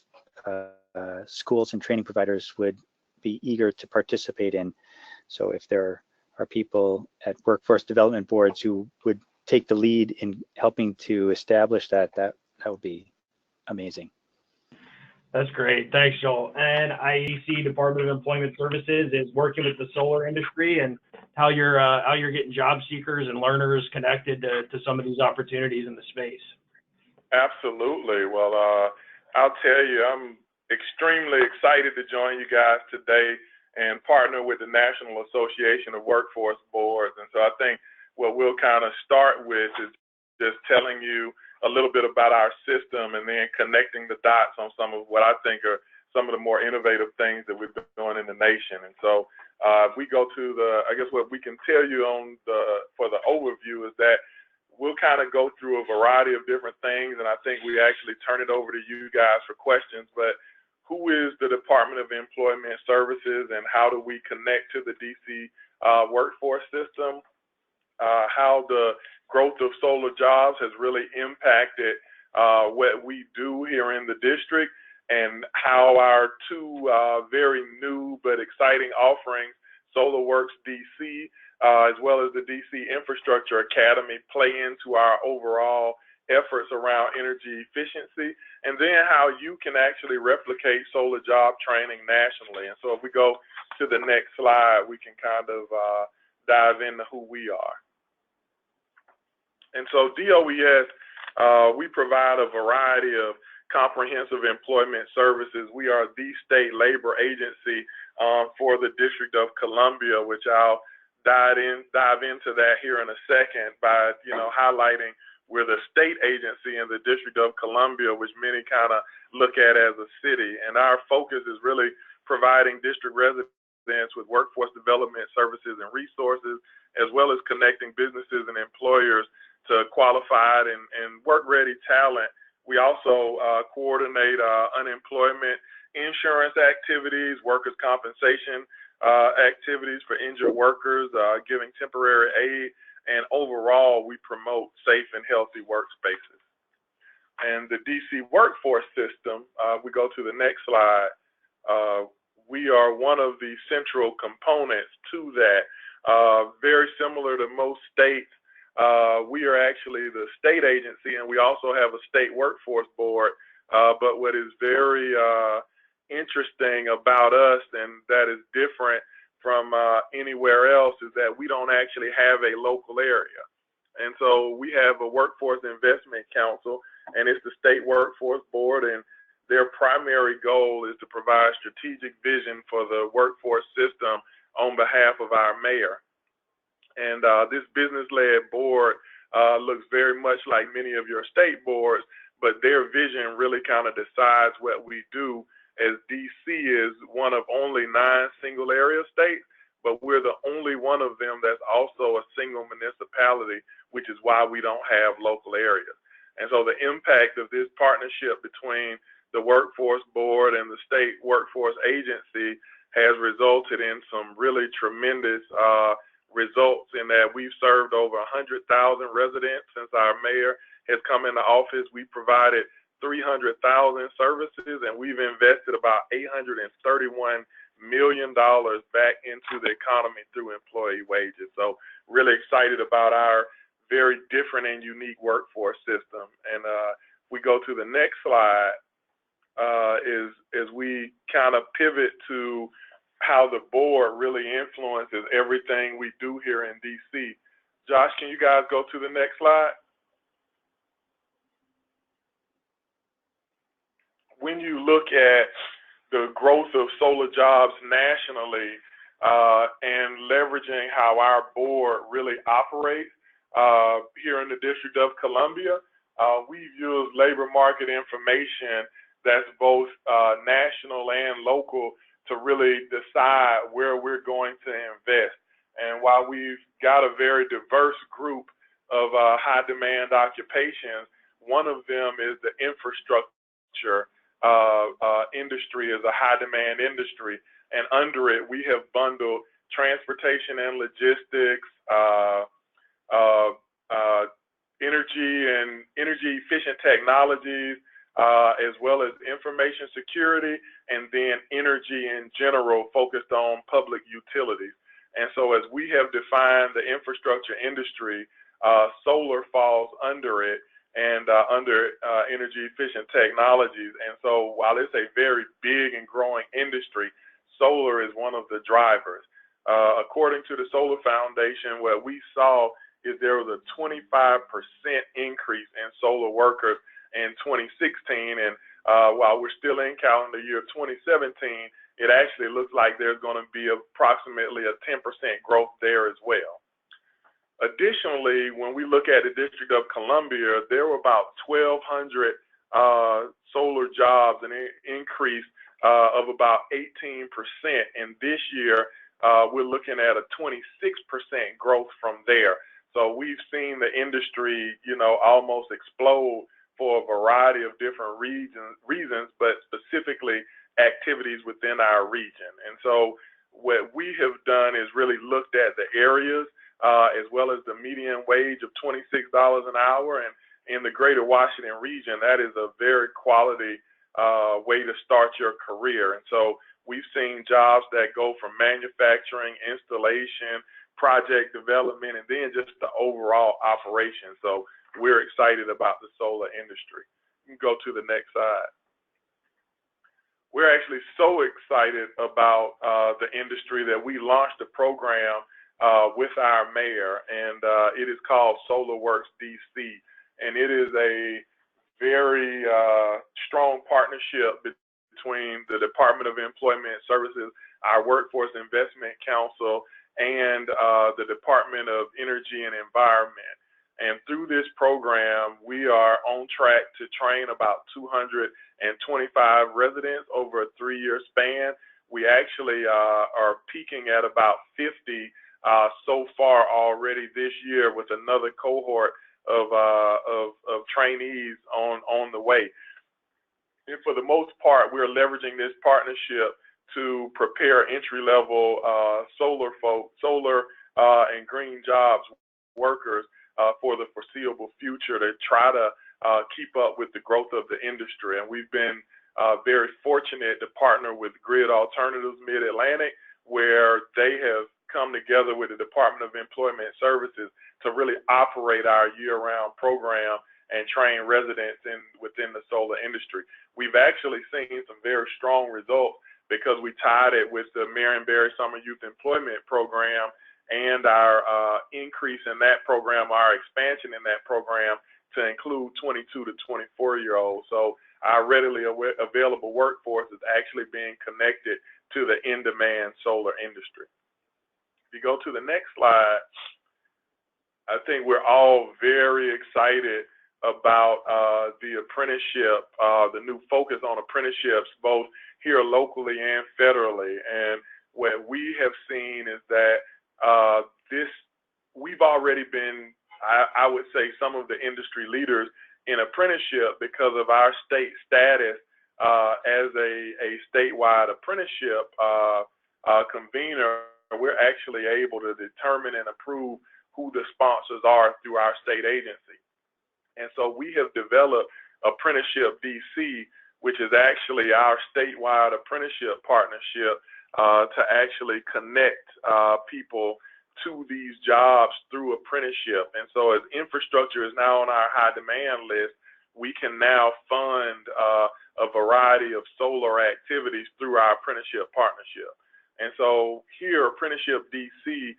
schools and training providers would be eager to participate in. So if there are people at workforce development boards who would take the lead in helping to establish that would be amazing. That's great. Thanks, Joel. And IEC, Department of Employment Services, is working with the solar industry and how you're getting job seekers and learners connected to some of these opportunities in the space. Absolutely. Well, I'll tell you, I'm extremely excited to join you guys today and partner with the National Association of Workforce Boards. And so I think what we'll kind of start with is just telling you a little bit about our system and then connecting the dots on some of what I think are some of the more innovative things that we've been doing in the nation. And so if we go to I guess what we can tell you for the overview is that we'll kind of go through a variety of different things, and I think we actually turn it over to you guys for questions. But who is the Department of Employment Services, and how do we connect to the DC workforce system? How the growth of solar jobs has really impacted what we do here in the district, and how our two very new but exciting offerings, SolarWorks DC, as well as the DC Infrastructure Academy, play into our overall efforts around energy efficiency, and then how you can actually replicate solar job training nationally. And so if we go to the next slide, we can kind of dive into who we are. And so DOES, we provide a variety of comprehensive employment services. We are the state labor agency for the District of Columbia, which I'll dive into that here in a second by highlighting we're the state agency in the District of Columbia, which many kind of look at as a city. And our focus is really providing district residents with workforce development services and resources, as well as connecting businesses and employers to qualified and work-ready talent. We also coordinate unemployment insurance activities, workers' compensation activities for injured workers, giving temporary aid, and overall, we promote safe and healthy workspaces. And the DC workforce system, we go to the next slide, we are one of the central components to that. Very similar to most states, we are actually the state agency, and we also have a state workforce board. But what is very interesting about us, and that is different from anywhere else, is that we don't actually have a local area. And so we have a Workforce Investment Council, and it's the state workforce board, and their primary goal is to provide strategic vision for the workforce system on behalf of our mayor. And this business-led board looks very much like many of your state boards, but their vision really kind of decides what we do, as DC is one of only 9 single area states, but we're the only one of them that's also a single municipality, which is why we don't have local areas. And so the impact of this partnership between the workforce board and the state workforce agency has resulted in some really tremendous results, in that we've served over 100,000 residents since our mayor has come into office. We provided 300,000 services, and we've invested about $831 million back into the economy through employee wages. So really excited about our very different and unique workforce system. And we go to the next slide, is we kind of pivot to how the board really influences everything we do here in DC. Josh, can you guys go to the next slide? When you look at the growth of solar jobs nationally and leveraging how our board really operates here in the District of Columbia, we've used labor market information that's both national and local to really decide where we're going to invest. And while we've got a very diverse group of high demand occupations, one of them is the infrastructure industry, is a high demand industry, and under it we have bundled transportation and logistics, energy and energy efficient technologies, as well as information security, and then energy in general, focused on public utilities. And so as we have defined the infrastructure industry, solar falls under it, and under energy efficient technologies. And so while it's a very big and growing industry, solar is one of the drivers. According to the Solar Foundation, what we saw is there was a 25% increase in solar workers in 2016. And while we're still in calendar year 2017, it actually looks like there's going to be approximately a 10% growth there as well. Additionally, when we look at the District of Columbia, there were about 1,200 solar jobs, an increase of about 18%. And this year, we're looking at a 26% growth from there. So we've seen the industry, almost explode for a variety of different reasons, but specifically activities within our region. And so what we have done is really looked at the areas, as well as the median wage of $26 an hour. And in the greater Washington region, that is a very quality way to start your career. And so we've seen jobs that go from manufacturing, installation, project development, and then just the overall operation. So we're excited about the solar industry. You can go to the next slide. We're actually so excited about the industry that we launched a program with our mayor, and it is called SolarWorks DC. And it is a very strong partnership between the Department of Employment Services, our Workforce Investment Council, and the Department of Energy and Environment. And through this program, we are on track to train about 225 residents over a 3-year span. We actually are peaking at about 50 so far already this year, with another cohort of trainees on the way. And for the most part, we're leveraging this partnership to prepare entry-level solar and green jobs workers for the foreseeable future to try to keep up with the growth of the industry. And we've been very fortunate to partner with Grid Alternatives Mid-Atlantic, where they have come together with the Department of Employment Services to really operate our year-round program and train residents within the solar industry. We've actually seen some very strong results because we tied it with the Marion Barry Summer Youth Employment Program and our increase in that program, our expansion in that program to include 22 to 24-year-olds. So our readily available workforce is actually being connected to the in-demand solar industry. If you go to the next slide, I think we're all very excited about the apprenticeship, the new focus on apprenticeships, both here locally and federally. And what we have seen is that we've already been, I would say, some of the industry leaders in apprenticeship because of our state status as a statewide apprenticeship convener. We're actually able to determine and approve who the sponsors are through our state agency. And so we have developed Apprenticeship DC, which is actually our statewide apprenticeship partnership to actually connect people to these jobs through apprenticeship. And so as infrastructure is now on our high demand list, we can now fund a variety of solar activities through our apprenticeship partnership. And so here, Apprenticeship DC,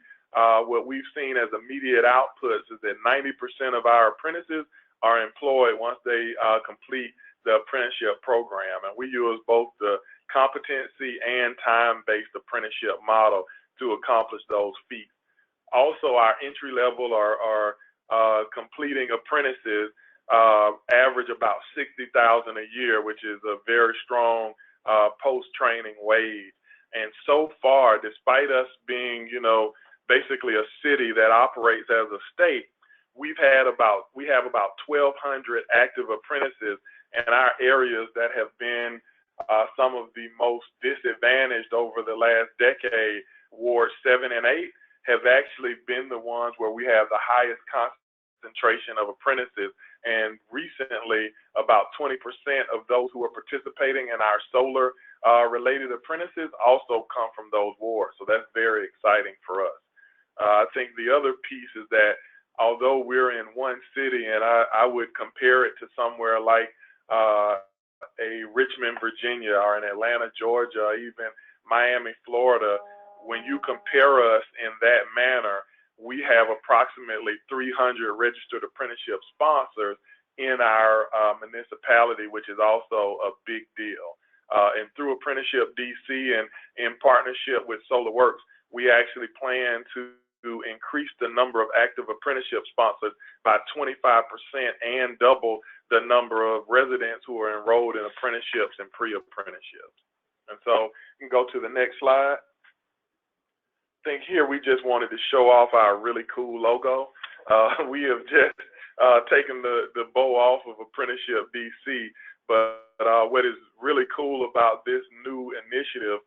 what we've seen as immediate outputs is that 90% of our apprentices are employed once they complete the apprenticeship program. And we use both the competency and time-based apprenticeship model to accomplish those feats. Also, our entry level are completing apprentices average about $60,000 a year, which is a very strong post-training wage. And so far, despite us being, basically a city that operates as a state, we have about 1,200 active apprentices in our areas that have been some of the most disadvantaged over the last decade. Ward 7 and 8 have actually been the ones where we have the highest concentration of apprentices. And recently, about 20% of those who are participating in our solar related apprentices also come from those wards. So that's very exciting for us. I think the other piece is that although we're in one city, and I would compare it to somewhere like a Richmond, Virginia, or in Atlanta, Georgia, even Miami, Florida, when you compare us in that manner, we have approximately 300 registered apprenticeship sponsors in our municipality, which is also a big deal. And through Apprenticeship DC and in partnership with SolarWorks, we actually plan to increase the number of active apprenticeship sponsors by 25% and double the number of residents who are enrolled in apprenticeships and pre-apprenticeships. And so you can go to the next slide. I think here we just wanted to show off our really cool logo. We have just taken the bow off of Apprenticeship DC, but what is really cool about this new initiative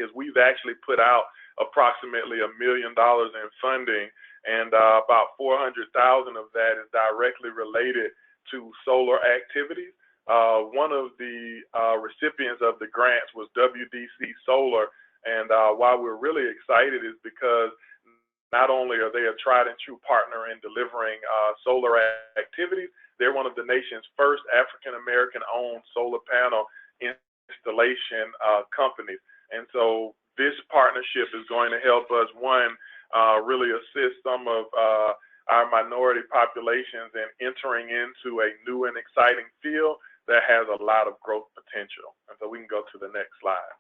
is we've actually put out approximately $1 million in funding, and about 400,000 of that is directly related to solar activities. One of the recipients of the grants was WDC Solar, and why we're really excited is because not only are they a tried and true partner in delivering solar activities, they're one of the nation's first African-American owned solar panel installation companies. And so this partnership is going to help us, one, really assist some of our minority populations in entering into a new and exciting field that has a lot of growth potential. And so we can go to the next slide.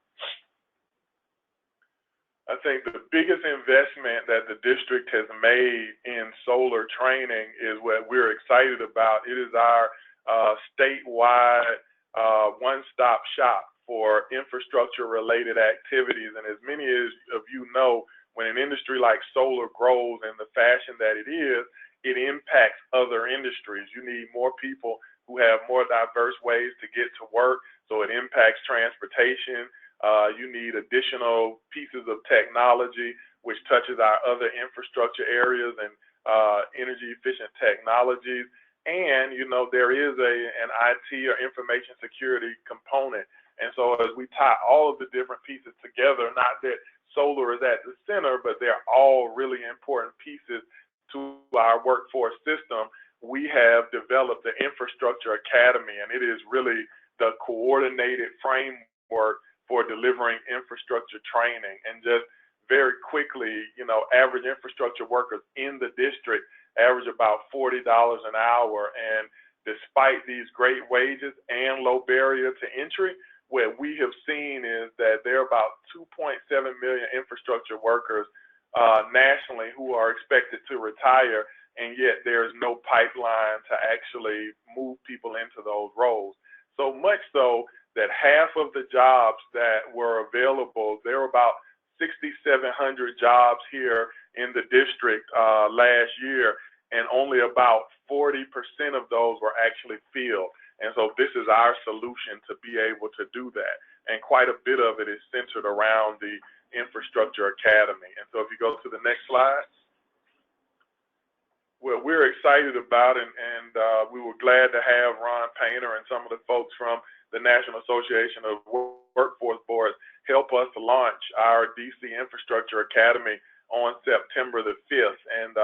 I think the biggest investment that the district has made in solar training is what we're excited about. It is our statewide one-stop shop for infrastructure-related activities. And as many of you know, when an industry like solar grows in the fashion that it is, it impacts other industries. You need more people who have more diverse ways to get to work, so it impacts transportation. You need additional pieces of technology, which touches our other infrastructure areas and energy efficient technologies. And, you know, there is an IT or information security component. And so as we tie all of the different pieces together, not that solar is at the center, but they're all really important pieces to our workforce system, we have developed the Infrastructure Academy, and it is really the coordinated framework for delivering infrastructure training. And just very quickly, you know, average infrastructure workers in the district average about $40 an hour. And despite these great wages and low barrier to entry, what we have seen is that there are about 2.7 million infrastructure workers nationally who are expected to retire, and yet there's no pipeline to actually move people into those roles. So much so that half of the jobs that were available, there were about 6,700 jobs here in the district last year, and only about 40% of those were actually filled. And so this is our solution to be able to do that. And quite a bit of it is centered around the Infrastructure Academy. And so if you go to the next slide. What we're excited about, and we were glad to have Ron Painter and some of the folks from the National Association of Workforce Boards help us launch our DC Infrastructure Academy on September the 5th. And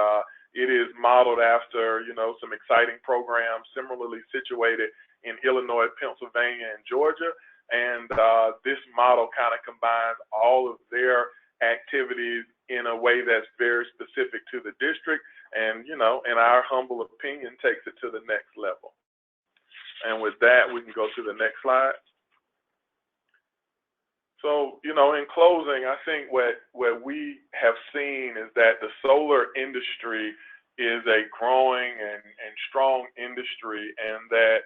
it is modeled after, you know, some exciting programs similarly situated in Illinois, Pennsylvania, and Georgia. And this model kind of combines all of their activities in a way that's very specific to the district. And, you know, in our humble opinion, takes it to the next level. And with that, we can go to the next slide. So, you know, in closing, I think what we have seen is that the solar industry is a growing and strong industry, and that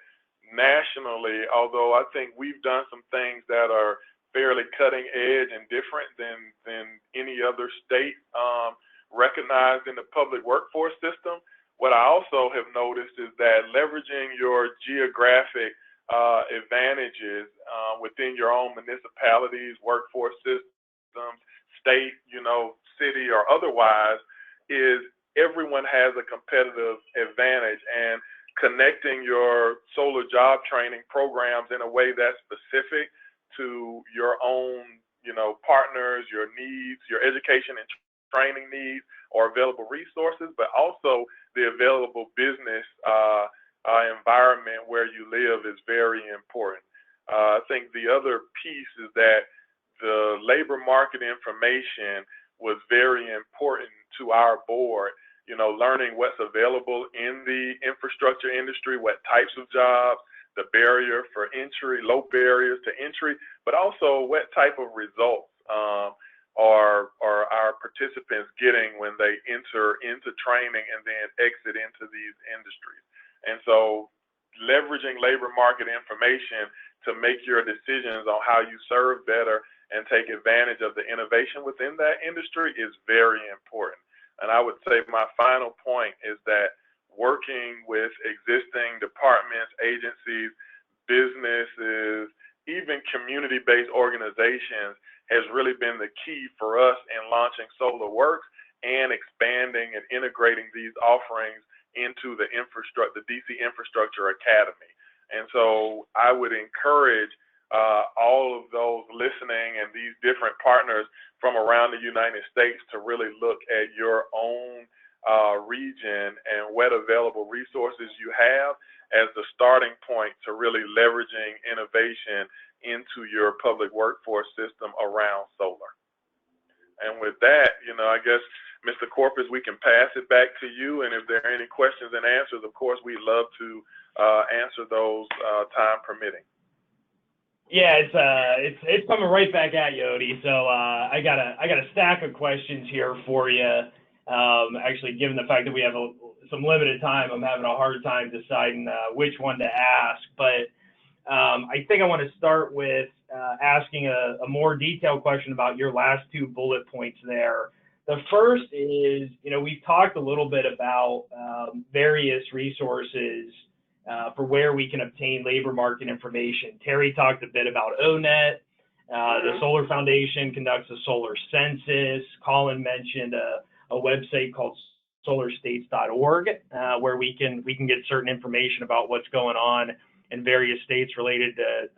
nationally, although I think we've done some things that are fairly cutting edge and different than any other state recognized in the public workforce system, what I also have noticed is that leveraging your geographic advantages within your own municipalities, workforce systems, state, you know, city, or otherwise, is everyone has a competitive advantage. And connecting your solar job training programs in a way that's specific to your own, you know, partners, your needs, your education and training needs, or available resources, but also the available business environment where you live is very important. I think the other piece is that the labor market information was very important to our board. You know, learning what's available in the infrastructure industry, what types of jobs, the barrier for entry, low barriers to entry, but also what type of results are our participants getting when they enter into training and then exit into these industries. And so leveraging labor market information to make your decisions on how you serve better and take advantage of the innovation within that industry is very important. And I would say my final point is that working with existing departments, agencies, businesses, even community-based organizations has really been the key for us in launching SolarWorks and expanding and integrating these offerings into the DC Infrastructure Academy. And so I would encourage all of those listening and these different partners from around the United States to really look at your own region and what available resources you have as the starting point to really leveraging innovation into your public workforce system around solar. And with that, I guess, Mr. Corpus, we can pass it back to you. And if there are any questions and answers, of course, we'd love to answer those time permitting. Yeah, it's coming right back at you, Odie. So I got a stack of questions here for you. Actually, given the fact that we have some limited time, I'm having a hard time deciding which one to ask. But I think I want to start with asking a more detailed question about your last two bullet points there. The first is, we've talked a little bit about various resources for where we can obtain labor market information. Terry talked a bit about ONET. The Solar Foundation conducts a solar census. Colin mentioned a website called solarstates.org, where we can get certain information about what's going on in various states related to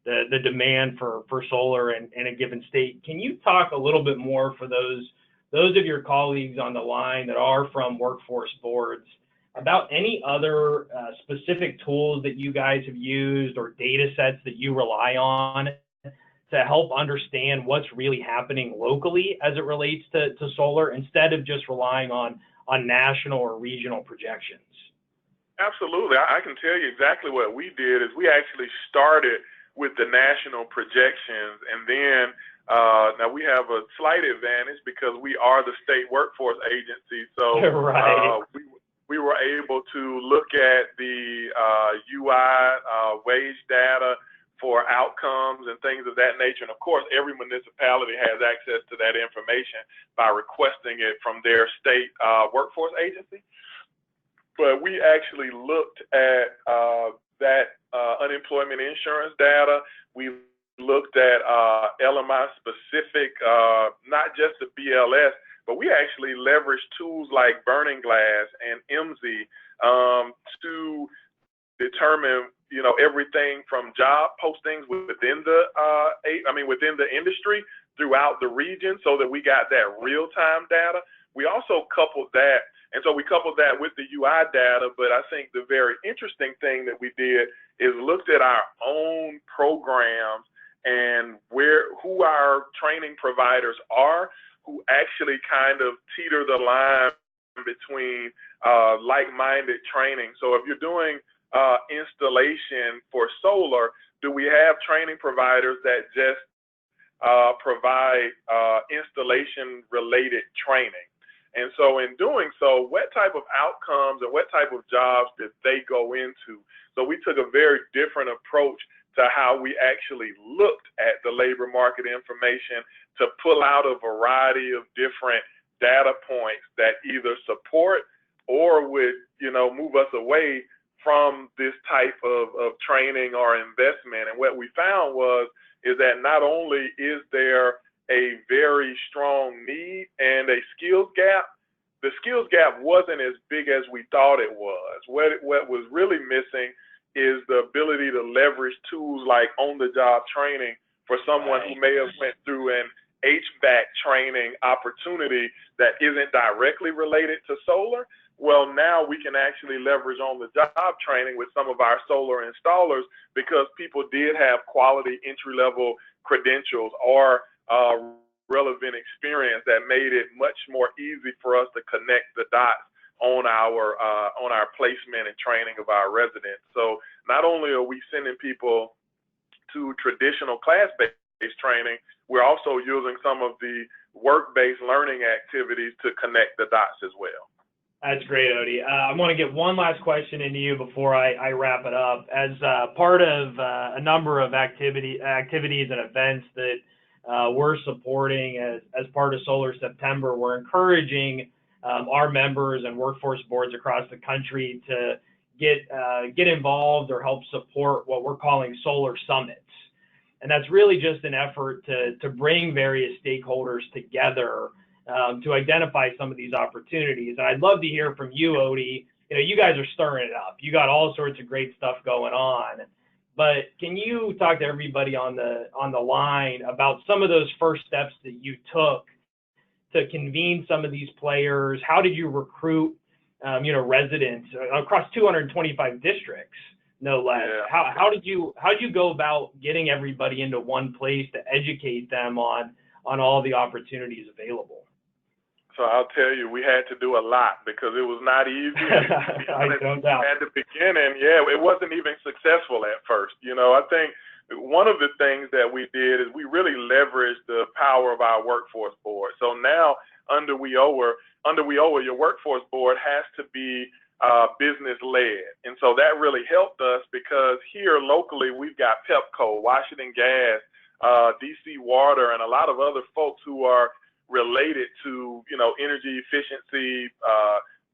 the demand for solar in a given state. Can you talk a little bit more for those of your colleagues on the line that are from workforce boards about any other specific tools that you guys have used or data sets that you rely on to help understand what's really happening locally as it relates to solar, instead of just relying on national or regional projections? Absolutely. I can tell you exactly what we did is we actually started with the national projections, and then now we have a slight advantage because we are the state workforce agency. So right. We were able to look at the UI wage data for outcomes and things of that nature. And of course, every municipality has access to that information by requesting it from their state workforce agency. But we actually looked at that unemployment insurance data. We looked at LMI specific, not just the BLS, but we actually leveraged tools like Burning Glass and MZ to determine, everything from job postings within the industry throughout the region, so that we got that real-time data. We also coupled that, and so we coupled that with the UI data. But I think the very interesting thing that we did is looked at our own programs and who our training providers are, who actually kind of teeter the line between like-minded training. So if you're doing installation for solar, do we have training providers that just provide installation-related training? And so in doing so, what type of outcomes and what type of jobs did they go into? So we took a very different approach to how we actually looked at the labor market information to pull out a variety of different data points that either support or would, move us away from this type of training or investment. And what we found is that not only is there a very strong need and a skills gap, the skills gap wasn't as big as we thought it was. What was really missing is the ability to leverage tools like on-the-job training for someone who may have went through an HVAC training opportunity that isn't directly related to solar. Well, now we can actually leverage on-the-job training with some of our solar installers because people did have quality entry-level credentials or relevant experience that made it much more easy for us to connect the dots on our placement and training of our residents. So not only are we sending people to traditional class-based training, we're also using some of the work-based learning activities to connect the dots as well. That's great, Odie. I want to get one last question into you before I wrap it up. As part of a number of activities and events that we're supporting as part of Solar September, we're encouraging our members and workforce boards across the country to get involved or help support what we're calling solar summits. And that's really just an effort to bring various stakeholders together to identify some of these opportunities. And I'd love to hear from you, Odie, you guys are stirring it up. You got all sorts of great stuff going on. But can you talk to everybody on the line about some of those first steps that you took to convene some of these players? How did you recruit, residents across 225 districts, no less? Yeah. How did you go about getting everybody into one place to educate them on all the opportunities available? So I'll tell you, we had to do a lot because it was not easy. I don't doubt. At the beginning, it wasn't even successful at first. I think one of the things that we did is we really leveraged the power of our workforce board. So now under WIOA, your workforce board has to be business-led. And so that really helped us because here locally, we've got Pepco, Washington Gas, DC Water, and a lot of other folks who are related to, energy efficiency,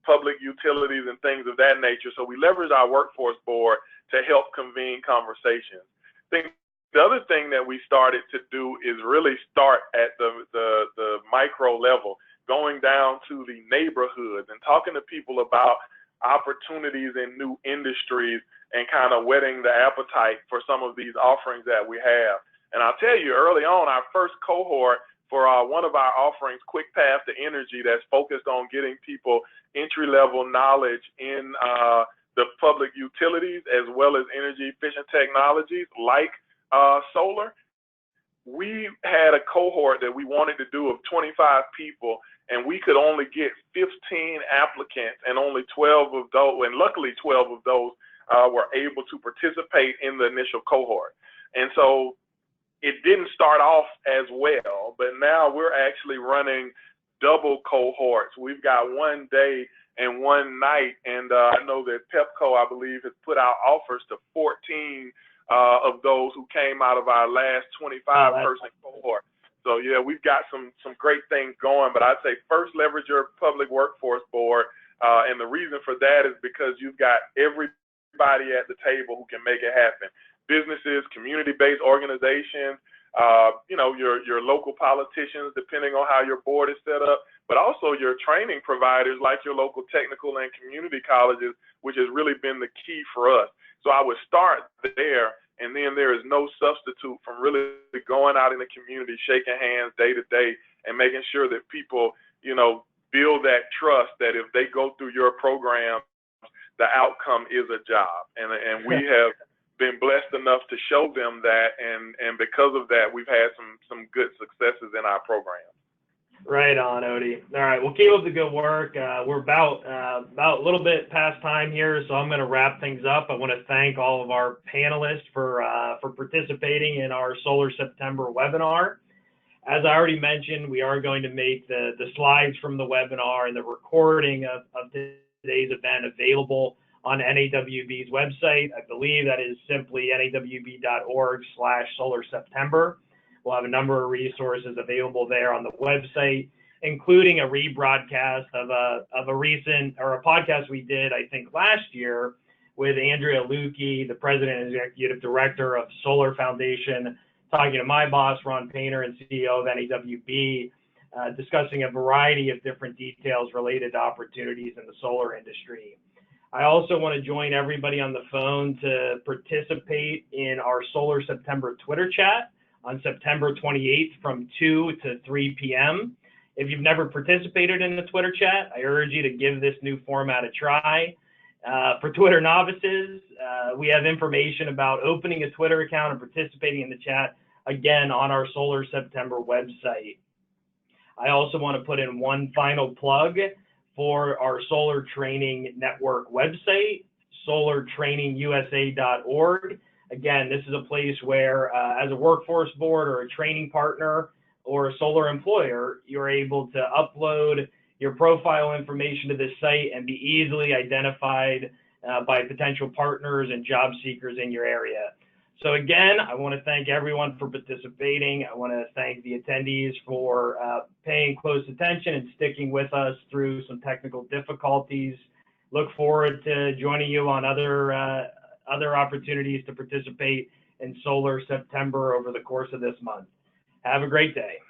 public utilities, and things of that nature. So we leverage our workforce board to help convene conversations. I think the other thing that we started to do is really start at the micro level, going down to the neighborhoods and talking to people about opportunities in new industries and kind of whetting the appetite for some of these offerings that we have. And I'll tell you, early on, our first cohort for one of our offerings, Quick Path to Energy, that's focused on getting people entry-level knowledge in the public utilities as well as energy-efficient technologies like solar. We had a cohort that we wanted to do of 25 people, and we could only get 15 applicants, and only 12 of those, and luckily 12 of those were able to participate in the initial cohort. And so it didn't start off as well, but now we're actually running double cohorts. We've got one day and one night, and I know that Pepco, I believe, has put out offers to 14 of those who came out of our last 25-person cohort. So yeah, we've got some great things going, but I'd say first leverage your public workforce board, and the reason for that is because you've got everybody at the table who can make it happen. Businesses, community-based organizations, your local politicians, depending on how your board is set up, but also your training providers like your local technical and community colleges, which has really been the key for us. So I would start there, and then there is no substitute from really going out in the community, shaking hands day to day, and making sure that people, build that trust that if they go through your program, the outcome is a job. And we have been blessed enough to show them that, and because of that, we've had some good successes in our program. Right on, Odie. All right, well, keep up the good work. We're about a little bit past time here, so I'm going to wrap things up. I want to thank all of our panelists for participating in our Solar September webinar. As I already mentioned, we are going to make the slides from the webinar and the recording of today's event available on NAWB's website. I believe that is simply nawb.org/SolarSeptember. We'll have a number of resources available there on the website, including a rebroadcast of a podcast we did, I think, last year with Andrea Lukey, the president and executive director of Solar Foundation, talking to my boss, Ron Painter, and CEO of NAWB, discussing a variety of different details related to opportunities in the solar industry. I also want to join everybody on the phone to participate in our Solar September Twitter chat on September 28th from 2 to 3 p.m. If you've never participated in the Twitter chat, I urge you to give this new format a try. For Twitter novices, we have information about opening a Twitter account and participating in the chat, again, on our Solar September website. I also want to put in one final plug for our Solar Training Network website, solartrainingusa.org. Again, this is a place where, as a workforce board or a training partner or a solar employer, you're able to upload your profile information to this site and be easily identified by potential partners and job seekers in your area. So again, I want to thank everyone for participating. I want to thank the attendees for paying close attention and sticking with us through some technical difficulties. Look forward to joining you on other opportunities to participate in Solar September over the course of this month. Have a great day.